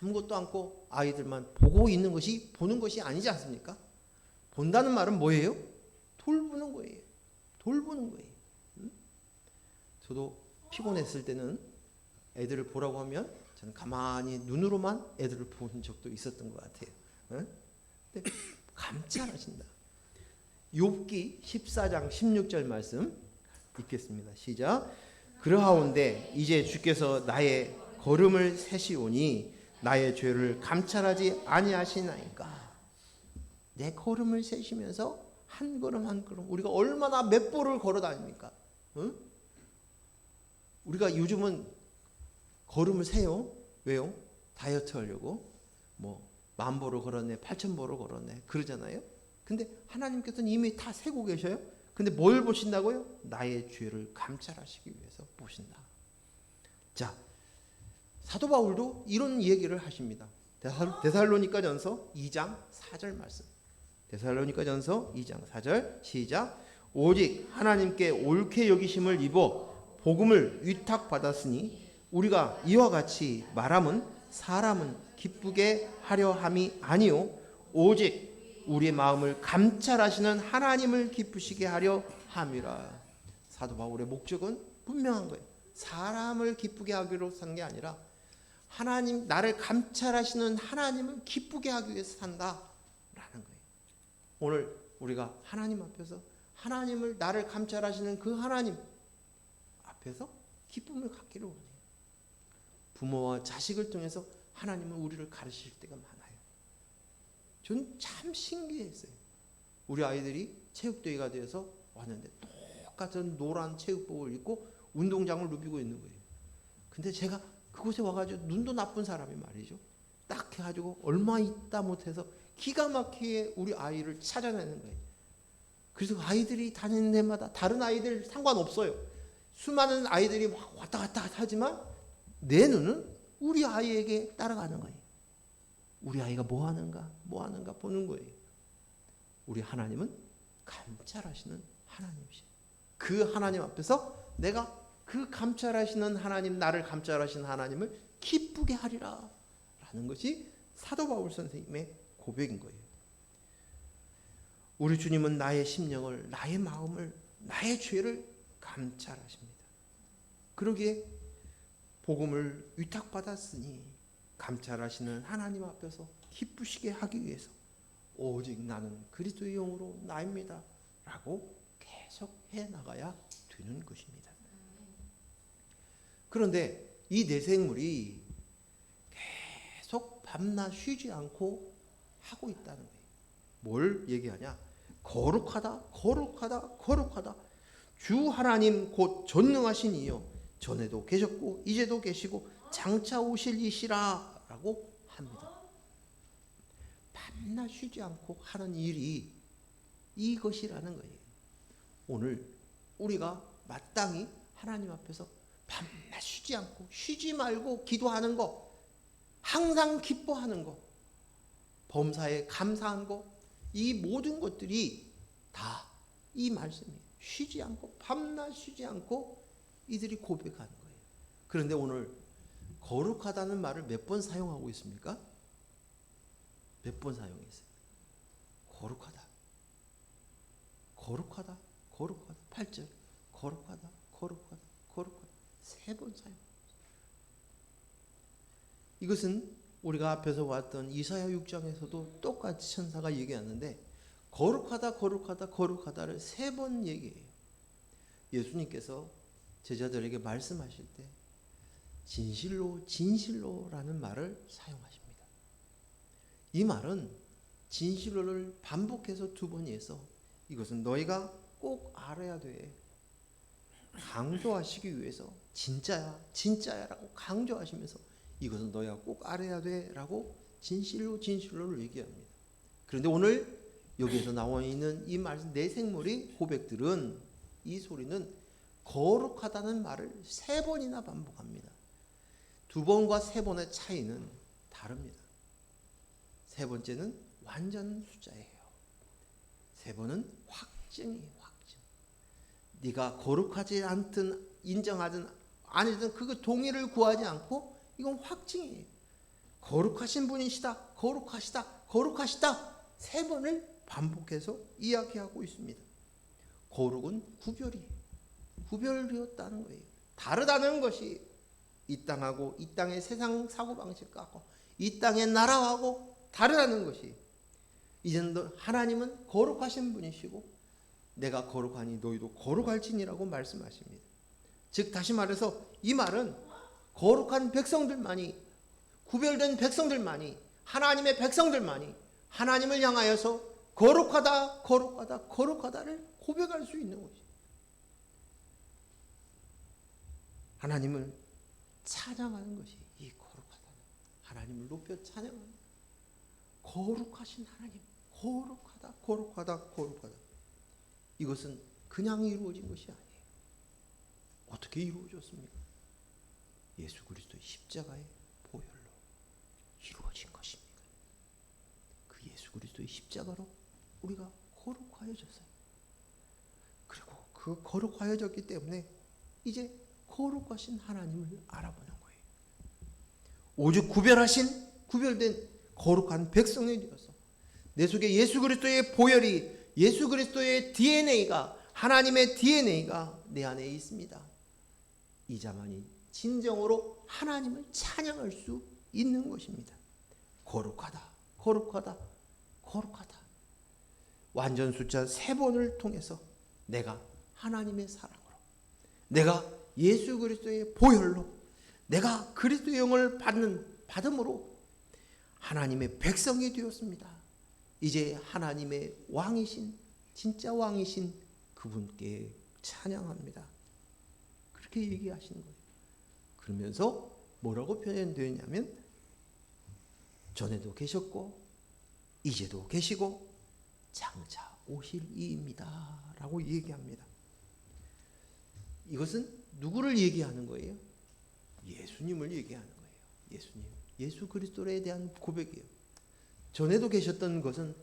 아무것도 않고 아이들만 보고 있는 것이 보는 것이 아니지 않습니까? 본다는 말은 뭐예요? 돌보는 거예요. 돌보는 거예요. 저도 피곤했을 때는 애들을 보라고 하면 저는 가만히 눈으로만 애들을 본 적도 있었던 것 같아요. 근데 감찰하신다. 욥기 14장 16절 말씀 읽겠습니다. 시작. 그러하온데 이제 주께서 나의 걸음을 세시오니 나의 죄를 감찰하지 아니하시나이까. 내 걸음을 세시면서 한 걸음 한 걸음 우리가 얼마나 몇 보를 걸어 다닙니까? 응? 우리가 요즘은 걸음을 세요. 왜요? 다이어트 하려고. 뭐 10,000보로 걸었네, 8,000보로 걸었네 그러잖아요. 근데 하나님께서는 이미 다 세고 계셔요. 근데 뭘 보신다고요? 나의 죄를 감찰하시기 위해서 보신다. 자, 사도 바울도 이런 얘기를 하십니다. 데살로니가전서 2장 4절 말씀. 데살로니가전서 2장 4절 시작. 오직 하나님께 옳게 여기심을 입어 복음을 위탁받았으니 우리가 이와 같이 말함은 사람은 기쁘게 하려 함이 아니요 오직 우리의 마음을 감찰하시는 하나님을 기쁘시게 하려 함이라. 사도 바울의 목적은 분명한 거예요. 사람을 기쁘게 하기로 산 게 아니라 하나님, 나를 감찰하시는 하나님을 기쁘게 하기 위해서 산다라는 거예요. 오늘 우리가 하나님 앞에서 하나님을, 나를 감찰하시는 그 하나님 앞에서 기쁨을 갖기를 원해요. 부모와 자식을 통해서 하나님은 우리를 가르칠 때가 많아요. 전 참 신기했어요. 우리 아이들이 체육대회가 되어서 왔는데 똑같은 노란 체육복을 입고 운동장을 누비고 있는 거예요. 근데 제가 그곳에 와가지고 눈도 나쁜 사람이 말이죠. 딱 해가지고 얼마 있다 못해서 기가 막히게 우리 아이를 찾아내는 거예요. 그래서 아이들이 다니는 데마다 다른 아이들 상관없어요. 수많은 아이들이 막 왔다 갔다 하지만 내 눈은 우리 아이에게 따라가는 거예요. 우리 아이가 뭐 하는가 보는 거예요. 우리 하나님은 감찰하시는 하나님이시죠. 그 하나님 앞에서 내가 그 감찰하시는 하나님, 나를 감찰하시는 하나님을 기쁘게 하리라 라는 것이 사도 바울 선생님의 고백인 거예요. 우리 주님은 나의 심령을, 나의 마음을, 나의 죄를 감찰하십니다. 그러기에 복음을 위탁받았으니 감찰하시는 하나님 앞에서 기쁘시게 하기 위해서 오직 나는 그리스도의 영으로 나입니다 라고 계속 해나가야 되는 것입니다. 그런데 이 내생물이 계속 밤낮 쉬지 않고 하고 있다는 거예요. 뭘 얘기하냐? 거룩하다, 거룩하다, 거룩하다. 주 하나님 곧 전능하신 이여 전에도 계셨고 이제도 계시고 장차 오실 이시라 라고 합니다. 밤낮 쉬지 않고 하는 일이 이것이라는 거예요. 오늘 우리가 마땅히 하나님 앞에서 밤낮 쉬지 않고 쉬지 말고 기도하는 거, 항상 기뻐하는 거, 범사에 감사한 거, 이 모든 것들이 다 이 말씀이에요. 쉬지 않고 밤낮 쉬지 않고 이들이 고백하는 거예요. 그런데 오늘 거룩하다는 말을 몇 번 사용하고 있습니까? 몇 번 사용했어요? 거룩하다, 거룩하다, 거룩하다. 8절 거룩하다, 거룩하다, 거룩하다. 3번 사용. 이것은 우리가 앞에서 봤던 이사야 6장에서도 똑같이 천사가 얘기하는데 거룩하다, 거룩하다, 거룩하다를 3번 얘기해요. 예수님께서 제자들에게 말씀하실 때 진실로, 진실로라는 말을 사용하십니다. 이 말은 진실로를 반복해서 2번 해서 이것은 너희가 꼭 알아야 돼. 강조하시기 위해서 진짜야, 진짜야 라고 강조하시면서 이것은 너희가 꼭 알아야 돼 라고 진실로, 진실로를 얘기합니다. 그런데 오늘 여기에서 나와 있는 이 말씀 내생물의 고백들은, 이 소리는 거룩하다는 말을 3번이나 반복합니다. 2번과 3번의 차이는 다릅니다. 3번째는 완전 숫자예요. 3번은 확증이에요. 확증. 네가 거룩하지 않든 인정하든 아니든 그 동의를 구하지 않고 이건 확증이에요. 거룩하신 분이시다, 거룩하시다, 거룩하시다 3번을 반복해서 이야기하고 있습니다. 거룩은 구별이에요. 구별되었다는 거예요. 다르다는 것이 이 땅하고 이 땅의 세상 사고방식하고 이 땅의 나라하고 다르다는 것이, 이제는 하나님은 거룩하신 분이시고 내가 거룩하니 너희도 거룩할지니라고 말씀하십니다. 즉 다시 말해서 이 말은 거룩한 백성들만이, 구별된 백성들만이, 하나님의 백성들만이 하나님을 향하여서 거룩하다, 거룩하다, 거룩하다를 고백할 수 있는 것입니다. 하나님을 찬양하는 것이 이 거룩하다. 하나님을 높여 찬양하는 거룩하신 하나님, 거룩하다, 거룩하다, 거룩하다. 이것은 그냥 이루어진 것이 아니에요. 어떻게 이루어졌습니까? 예수 그리스도의 십자가의 보혈로 이루어진 것입니다. 그 예수 그리스도의 십자가로 우리가 거룩하여졌어요. 그리고 그 거룩하여졌기 때문에 이제 거룩하신 하나님을 알아보는 거예요. 오직 구별된 거룩한 백성이 되어서 내 속에 예수 그리스도의 보혈이, 예수 그리스도의 DNA가, 하나님의 DNA가 내 안에 있습니다. 이 자만이 진정으로 하나님을 찬양할 수 있는 것입니다. 거룩하다, 거룩하다, 거룩하다. 완전 숫자 3번을 통해서 내가 하나님의 사랑으로, 내가 예수 그리스도의 보혈로, 내가 그리스도의 영을 받음으로 하나님의 백성이 되었습니다. 이제 하나님의 왕이신, 진짜 왕이신 그분께 찬양합니다. 그렇게 얘기하시는 거예요. 그러면서 뭐라고 표현되었냐면 전에도 계셨고 이제도 계시고 장차 오실 이입니다 라고 얘기합니다. 이것은 누구를 얘기하는 거예요? 예수님을 얘기하는 거예요. 예수님, 예수 그리스도에 대한 고백이에요. 전에도 계셨던 것은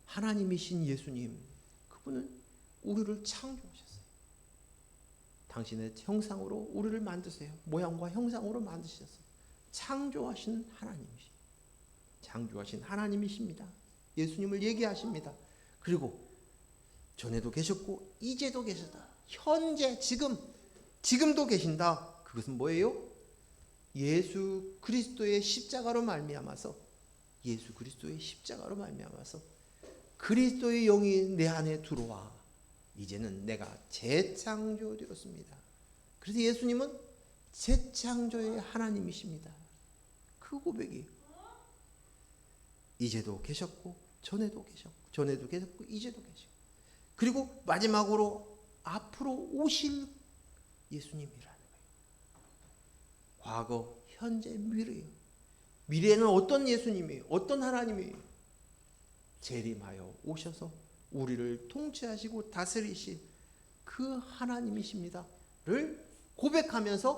하나님이신 예수님, 그분은 우리를 창조하셨어요. 당신의 형상으로 우리를 만드세요. 모양과 형상으로 만드셨어요. 창조하신 하나님이십니다. 예수님을 얘기하십니다. 그리고 전에도 계셨고 이제도 계시다. 현재 지금도 계신다. 그것은 뭐예요? 예수 그리스도의 십자가로 말미암아서, 예수 그리스도의 십자가로 말미암아서 그리스도의 영이 내 안에 들어와 이제는 내가 재창조되었습니다. 그래서 예수님은 재창조의 하나님이십니다. 그 고백이 이제도 계셨고 전에도 계셨고 이제도 계시고, 그리고 마지막으로 앞으로 오실 예수님이라는 거예요. 과거, 현재, 미래예요. 미래는 어떤 예수님이에요? 어떤 하나님이에요? 재림하여 오셔서 우리를 통치하시고 다스리실 그 하나님이십니다를 고백하면서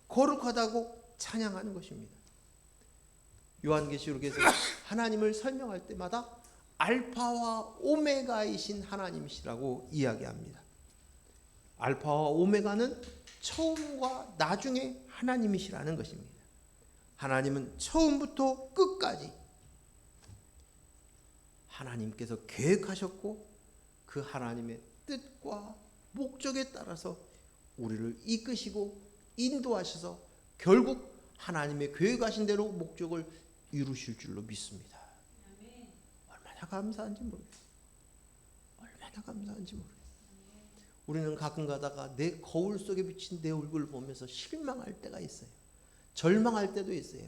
거룩하다고 찬양하는 것입니다. 요한계시록에서 하나님을 설명할 때마다 알파와 오메가이신 하나님이시라고 이야기합니다. 알파와 오메가는 처음과 나중에 하나님이시라는 것입니다. 하나님은 처음부터 끝까지 하나님께서 계획하셨고 그 하나님의 뜻과 목적에 따라서 우리를 이끄시고 인도하셔서 결국 하나님의 계획하신 대로 목적을 이루실 줄로 믿습니다. 얼마나 감사한지 모르겠어요. 우리는 가끔 가다가 내 거울 속에 비친 내 얼굴을 보면서 실망할 때가 있어요. 절망할 때도 있어요.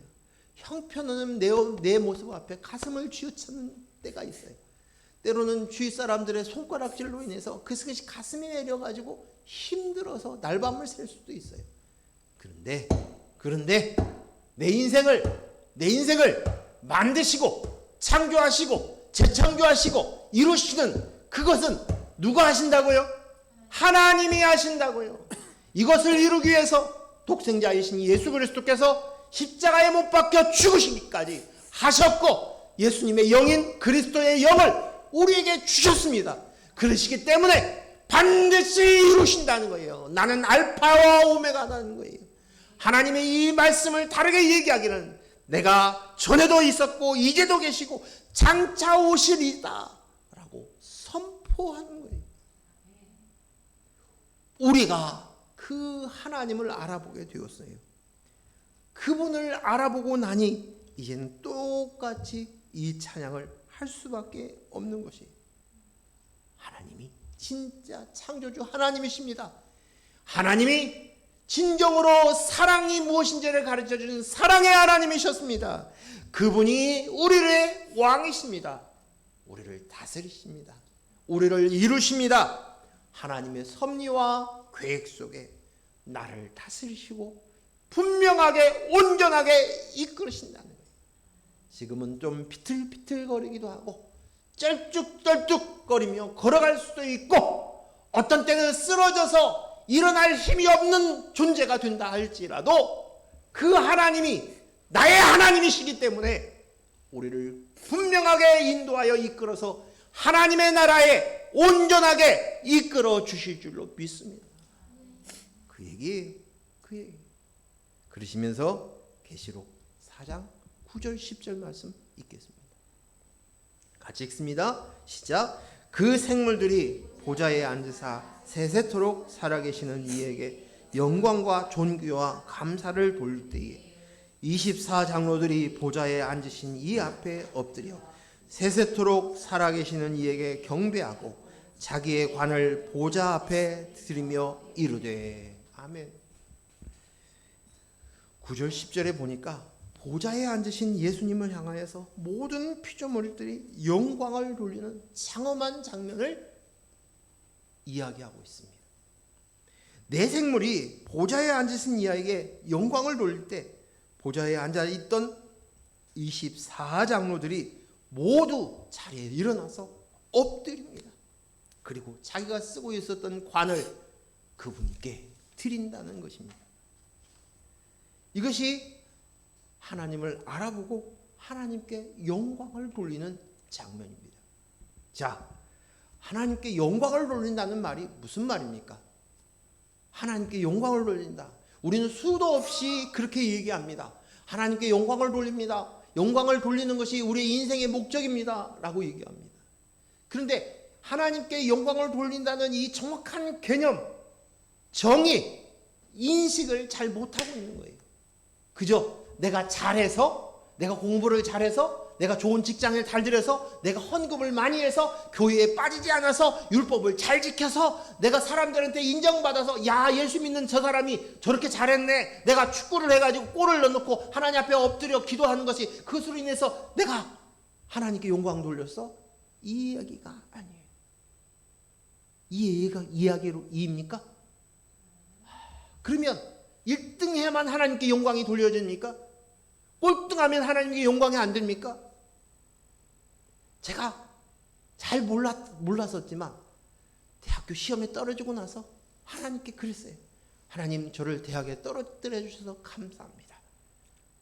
형편없는 내 모습 앞에 가슴을 쥐어차는 때가 있어요. 때로는 주위 사람들의 손가락질로 인해서 그것이 가슴이 내려가지고 힘들어서 날밤을 샐 수도 있어요. 그런데 내 인생을 만드시고 창조하시고 재창조하시고 이루시는 그것은 누가 하신다고요? 하나님이 하신다고요. 이것을 이루기 위해서 독생자이신 예수 그리스도께서 십자가에 못 박혀 죽으시기까지 하셨고, 예수님의 영인 그리스도의 영을 우리에게 주셨습니다. 그러시기 때문에 반드시 이루신다는 거예요. 나는 알파와 오메가라는 거예요. 하나님의 이 말씀을 다르게 얘기하기는 내가 전에도 있었고 이제도 계시고 장차 오시리다 라고 선포하는 거예요. 우리가 그 하나님을 알아보게 되었어요. 그분을 알아보고 나니 이제는 똑같이 이 찬양을 할 수밖에 없는 것이에요. 하나님이 진짜 창조주 하나님이십니다. 하나님이 진정으로 사랑이 무엇인지를 가르쳐주는 사랑의 하나님이셨습니다. 그분이 우리의 왕이십니다. 우리를 다스리십니다. 우리를 이루십니다. 하나님의 섭리와 계획 속에 나를 다스리시고 분명하게 온전하게 이끌으신다는 거예요. 지금은 좀 비틀비틀거리기도 하고 쩔쭉쩔쭉거리며 걸어갈 수도 있고 어떤 때는 쓰러져서 일어날 힘이 없는 존재가 된다 할지라도 그 하나님이 나의 하나님이시기 때문에 우리를 분명하게 인도하여 이끌어서 하나님의 나라에 온전하게 이끌어 주실 줄로 믿습니다. 그 얘기예요. 그 얘기. 그러시면서 계시록 4장 9절 10절 말씀 읽겠습니다. 같이 읽습니다. 시작. 그 생물들이 보좌에 앉으사 세세토록 살아계시는 이에게 영광과 존귀와 감사를 돌릴 때에 24장로들이 보좌에 앉으신 이 앞에 엎드려 세세토록 살아계시는 이에게 경배하고 자기의 관을 보좌 앞에 드리며 이르되 아멘. 9절 10절에 보니까 보좌에 앉으신 예수님을 향하여서 모든 피조물들이 영광을 돌리는 장엄한 장면을 이야기하고 있습니다. 내 생물이 보좌에 앉으신 이에게 영광을 돌릴 때 보좌에 앉아있던 24장로들이 모두 자리에 일어나서 엎드립니다. 그리고 자기가 쓰고 있었던 관을 그분께 드린다는 것입니다. 이것이 하나님을 알아보고 하나님께 영광을 돌리는 장면입니다. 자, 하나님께 영광을 돌린다는 말이 무슨 말입니까? 하나님께 영광을 돌린다. 우리는 수도 없이 그렇게 얘기합니다. 하나님께 영광을 돌립니다. 영광을 돌리는 것이 우리의 인생의 목적입니다. 라고 얘기합니다. 그런데 하나님께 영광을 돌린다는 이 정확한 개념, 정의, 인식을 잘 못하고 있는 거예요. 그저 내가 잘해서, 내가 공부를 잘해서, 내가 좋은 직장을 잘 들여서, 내가 헌금을 많이 해서, 교회에 빠지지 않아서, 율법을 잘 지켜서, 내가 사람들한테 인정받아서, 야, 예수 믿는 저 사람이 저렇게 잘했네. 내가 축구를 해가지고 골을 넣어놓고 하나님 앞에 엎드려 기도하는 것이 그것으로 인해서 내가 하나님께 영광 돌렸어? 이 이야기가 아니에요. 이 이야기로 이입니까? 그러면 1등 해야만 하나님께 영광이 돌려집니까? 꼴등하면 하나님께 영광이 안 됩니까? 제가 잘 몰랐었지만 대학교 시험에 떨어지고 나서 하나님께 그랬어요. 하나님, 저를 대학에 떨어뜨려 주셔서 감사합니다.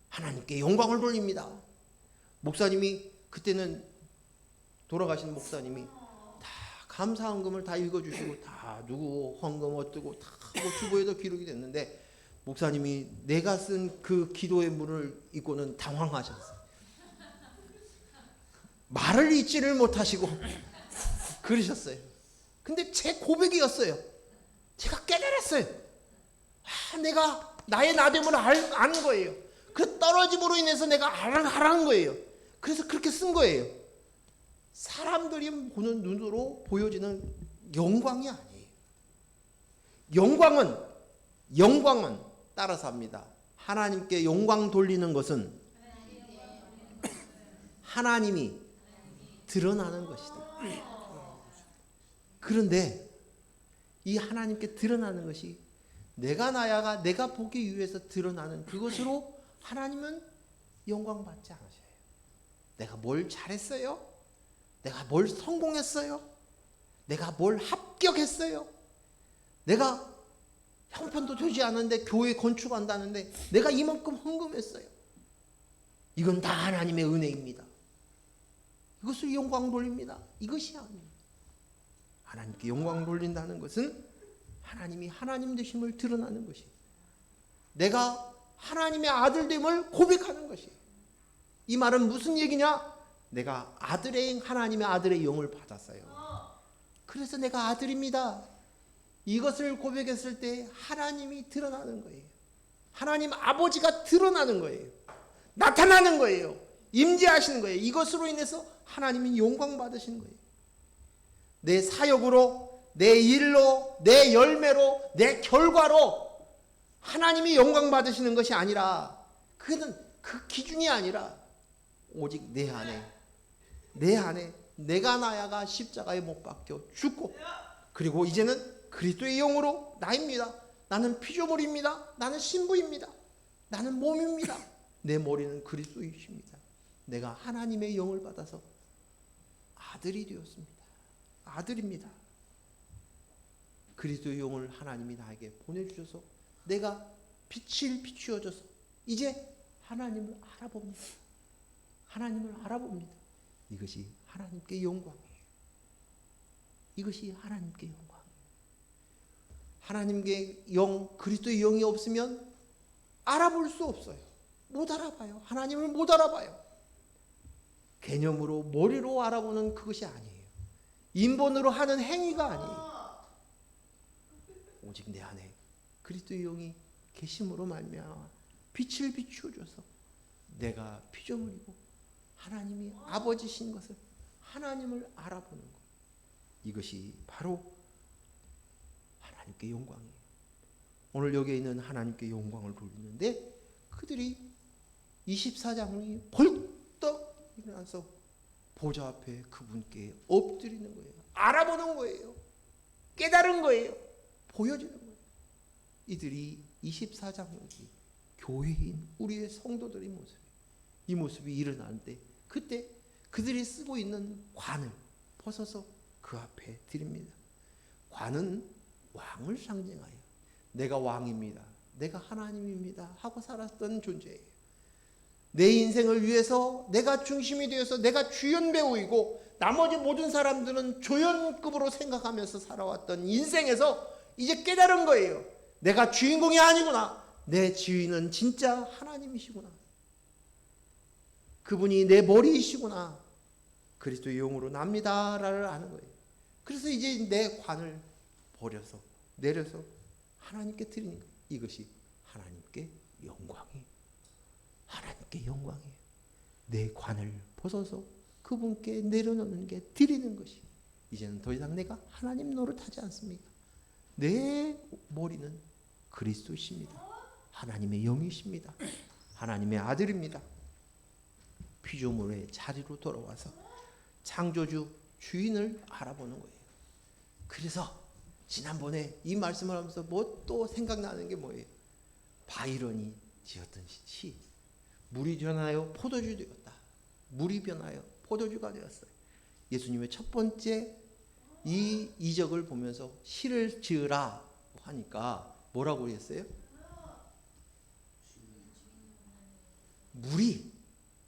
하나님께 영광을 돌립니다. 목사님이, 그때는 돌아가신 목사님이 다 감사헌금을 다 읽어주시고 다 누구 헌금 어뜨고 다 하고 주보에도 기록이 됐는데 목사님이 내가 쓴 그 기도의 문을 읽고는 당황하셨어요. 말을 잊지를 못하시고 그러셨어요. 근데 제 고백이었어요. 제가 깨달았어요. 내가 나의 나됨을 아는 거예요. 그 떨어짐으로 인해서 내가 알아는 거예요. 그래서 그렇게 쓴 거예요. 사람들이 보는 눈으로 보여지는 영광이 아니에요. 영광은 따라서 합니다. 하나님께 영광 돌리는 것은 하나님이 드러나는 것이다. 그런데 이 하나님께 드러나는 것이 내가 나야가 내가 보기 위해서 드러나는 그것으로 하나님은 영광 받지 않으셔요. 내가 뭘 잘했어요? 내가 뭘 성공했어요? 내가 뭘 합격했어요? 내가 형편도 되지 않은데 교회 건축한다는데 내가 이만큼 헌금했어요. 이건 다 하나님의 은혜입니다. 이것을 영광 돌립니다. 이것이 아닙니다. 하나님께 영광 돌린다는 것은 하나님이 하나님 되심을 드러나는 것이에요. 내가 하나님의 아들됨을 고백하는 것이에요. 이 말은 무슨 얘기냐? 내가 하나님의 아들의 영을 받았어요. 그래서 내가 아들입니다. 이것을 고백했을 때 하나님이 드러나는 거예요. 하나님 아버지가 드러나는 거예요. 나타나는 거예요. 임재하시는 거예요. 이것으로 인해서 하나님이 영광 받으시는 거예요. 내 사역으로, 내 일로, 내 열매로, 내 결과로 하나님이 영광 받으시는 것이 아니라, 그는 그 기준이 아니라 오직 내 안에 내가 나야가 십자가에 못 박혀 죽고, 그리고 이제는 그리스도의 영으로 나입니다. 나는 피조물입니다. 나는 신부입니다. 나는 몸입니다. 내 머리는 그리스도이십니다. 내가 하나님의 영을 받아서 아들이 되었습니다. 아들입니다. 그리스도의 영을 하나님이 나에게 보내주셔서 내가 빛을 비추어져서 이제 하나님을 알아봅니다. 하나님을 알아봅니다. 이것이 하나님께 영광이에요. 이것이 하나님께 영광이에요. 하나님께 영, 그리스도의 영이 없으면 알아볼 수 없어요. 못 알아봐요. 하나님을 못 알아봐요. 개념으로 머리로 알아보는 그것이 아니에요. 인본으로 하는 행위가 아니에요. 오직 내 안에 그리스도의 영이 계심으로 말미암아 빛을 비추어줘서 내가 피조물이고 하나님이 아버지신 것을 하나님을 알아보는 것. 이것이 바로 하나님께 영광이에요. 오늘 여기에 있는 하나님께 영광을 돌리는데 그들이 24장이 벌떡 일어나서 보좌 앞에 그분께 엎드리는 거예요. 알아보는 거예요. 깨달은 거예요. 보여지는 거예요. 이들이 24장이 교회인 우리의 성도들의 모습이에요. 이 모습이 일어나는데 그때 그들이 쓰고 있는 관을 벗어서 그 앞에 드립니다. 관은 왕을 상징하여 내가 왕입니다. 내가 하나님입니다. 하고 살았던 존재예요. 내 인생을 위해서 내가 중심이 되어서 내가 주연 배우이고 나머지 모든 사람들은 조연급으로 생각하면서 살아왔던 인생에서 이제 깨달은 거예요. 내가 주인공이 아니구나. 내 주인은 진짜 하나님이시구나. 그분이 내 머리이시구나. 그리스도의 영으로 납니다라를 아는 거예요. 그래서 이제 내 관을 버려서 내려서 하나님께 드리는 거예요. 이것이 하나님께 영광이에요. 하나님께 영광이에요. 내 관을 벗어서 그분께 내려놓는 게 드리는 것이. 이제는 더 이상 내가 하나님 노릇하지 않습니다. 내 머리는 그리스도이십니다. 하나님의 영이십니다. 하나님의 아들입니다. 피조물의 자리로 돌아와서 창조주 주인을 알아보는 거예요. 그래서 지난번에 이 말씀을 하면서 뭐 또 생각나는 게 뭐예요? 바이런이 지었던 시. 물이 변하여 포도주 되었다. 물이 변하여 포도주가 되었어요. 예수님의 첫 번째 이 이적을 보면서 시를 지으라 하니까 뭐라고 했어요? 물이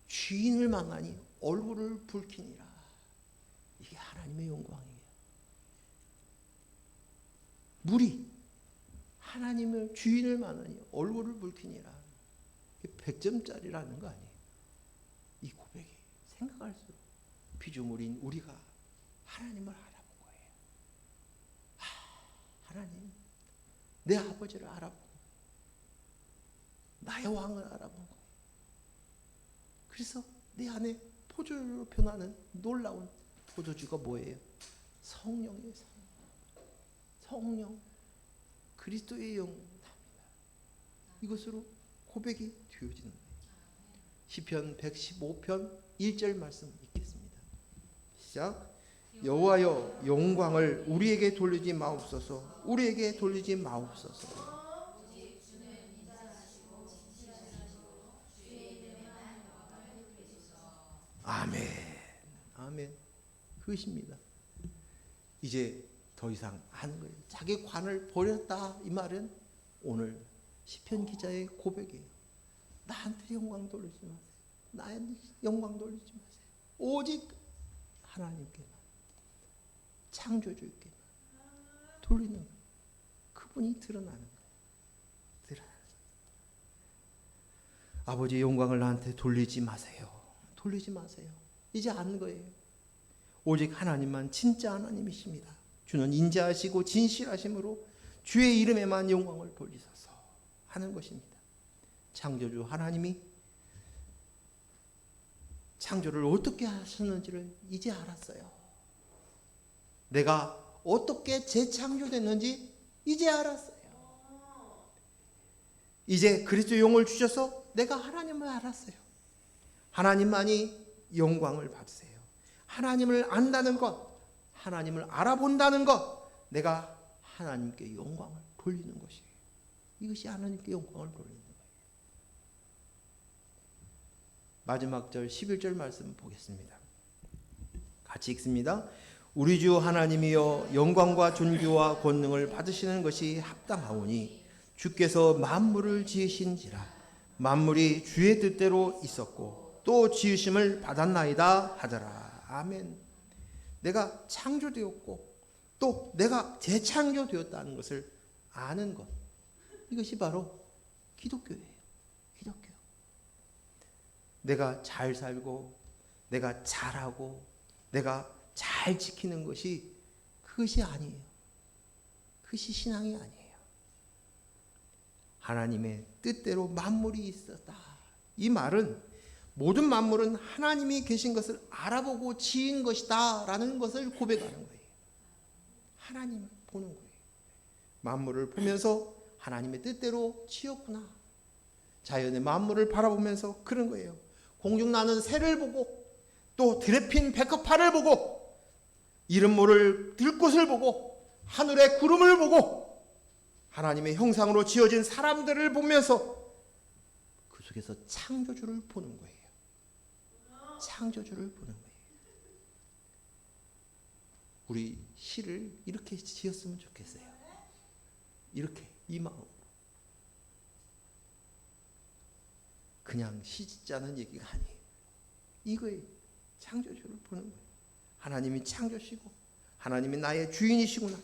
주인을 망하니 얼굴을 붉히니라. 이게 하나님의 영광이에요. 물이 하나님을 주인을 망하니 얼굴을 붉히니라. 이게 100점짜리라는 거 아니에요. 이 고백이 생각할수록 피조물인 우리가 하나님을 알아본 거예요. 하나님, 내 아버지를 알아보고 나의 왕을 알아본 거예요. 그래서 내 안에 포도주로 변하는 놀라운 포도주가 뭐예요? 성령이에요. 성령. 그리스도의 영납니다. 이것으로 고백이 되어지는 거예요. 시편 115편 1절 말씀 읽겠습니다. 시작. 여호와여 영광을 우리에게 돌리지 마옵소서. 우리에게 돌리지 마옵소서. 아멘. 아멘. 그것입니다. 이제 더 이상 하는 거예요. 자기 관을 버렸다 이 말은 오늘 시편 기자의 고백이에요. 나한테 영광 돌리지 마세요. 나한테 영광 돌리지 마세요. 오직 하나님께만, 창조주께만 돌리는 거예요. 그분이 드러나는 거예요. 드러나는 거예요. 아버지의 영광을 나한테 돌리지 마세요. 돌리지 마세요. 이제 아는 거예요. 오직 하나님만 진짜 하나님이십니다. 주는 인자하시고 진실하심으로 주의 이름에만 영광을 돌리소서 하는 것입니다. 창조주 하나님이 창조를 어떻게 하셨는지를 이제 알았어요. 내가 어떻게 재창조됐는지 이제 알았어요. 이제 그리스도의 영을 주셔서 내가 하나님을 알았어요. 하나님만이 영광을 받으세요. 하나님을 안다는 것, 하나님을 알아본다는 것, 내가 하나님께 영광을 돌리는 것이에요. 이것이 하나님께 영광을 돌리는 거예요. 마지막 절 11절 말씀 보겠습니다. 같이 읽습니다. 우리 주 하나님이여 영광과 존귀와 권능을 받으시는 것이 합당하오니 주께서 만물을 지으신지라 만물이 주의 뜻대로 있었고 또 지으심을 받았나이다 하더라. 아멘. 내가 창조되었고 또 내가 재창조되었다는 것을 아는 것, 이것이 바로 기독교예요. 기독교. 내가 잘 살고 내가 잘하고 내가 잘 지키는 것이 그것이 아니에요. 그것이 신앙이 아니에요. 하나님의 뜻대로 만물이 있었다. 이 말은 모든 만물은 하나님이 계신 것을 알아보고 지은 것이다 라는 것을 고백하는 거예요. 하나님을 보는 거예요. 만물을 보면서 하나님의 뜻대로 지었구나. 자연의 만물을 바라보면서 그런 거예요. 공중 나는 새를 보고 또 들에 핀 백합화를 보고 이름 모를 들꽃을 보고 하늘의 구름을 보고 하나님의 형상으로 지어진 사람들을 보면서 그 속에서 창조주를 보는 거예요. 창조주를 보는 거예요. 우리 시를 이렇게 지었으면 좋겠어요. 이렇게 이 마음으로. 그냥 시 짓자는 얘기가 아니에요. 이거예요. 창조주를 보는 거예요. 하나님이 창조시고 하나님이 나의 주인이시구나.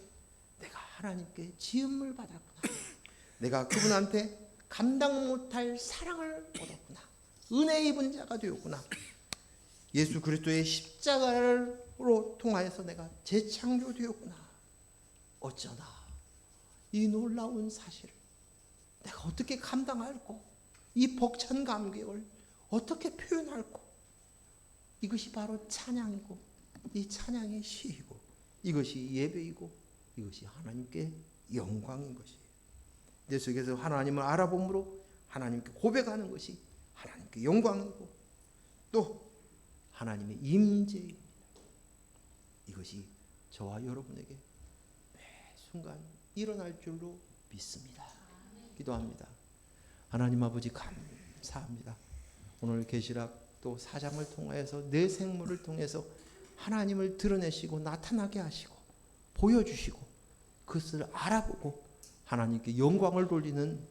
내가 하나님께 지음을 받았구나. 내가 그분한테 감당 못할 사랑을 얻었구나. 은혜 입은 자가 되었구나. 예수 그리스도의 십자가로 통하여서 내가 재창조되었구나. 어쩌나 이 놀라운 사실을 내가 어떻게 감당할꼬, 이 벅찬 감격을 어떻게 표현할꼬. 이것이 바로 찬양이고 이 찬양의 시이고 이것이 예배이고 이것이 하나님께 영광인 것이에요. 내 속에서 하나님을 알아봄으로 하나님께 고백하는 것이 하나님께 영광이고 또 하나님의 임재입니다. 이것이 저와 여러분에게 매 순간 일어날 줄로 믿습니다. 기도합니다. 하나님 아버지 감사합니다. 오늘 계시락 또 4장을 통하여서 내 생물을 통해서 하나님을 드러내시고 나타나게 하시고 보여주시고 그것을 알아보고 하나님께 영광을 돌리는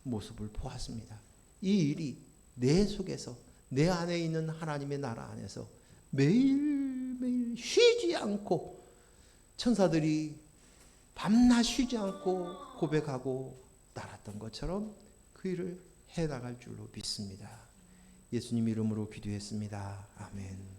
모습을 보았습니다. 이 일이 내 속에서 내 안에 있는 하나님의 나라 안에서 매일매일 쉬지 않고 천사들이 밤낮 쉬지 않고 고백하고 따랐던 것처럼 그 일을 해나갈 줄로 믿습니다. 예수님 이름으로 기도했습니다. 아멘.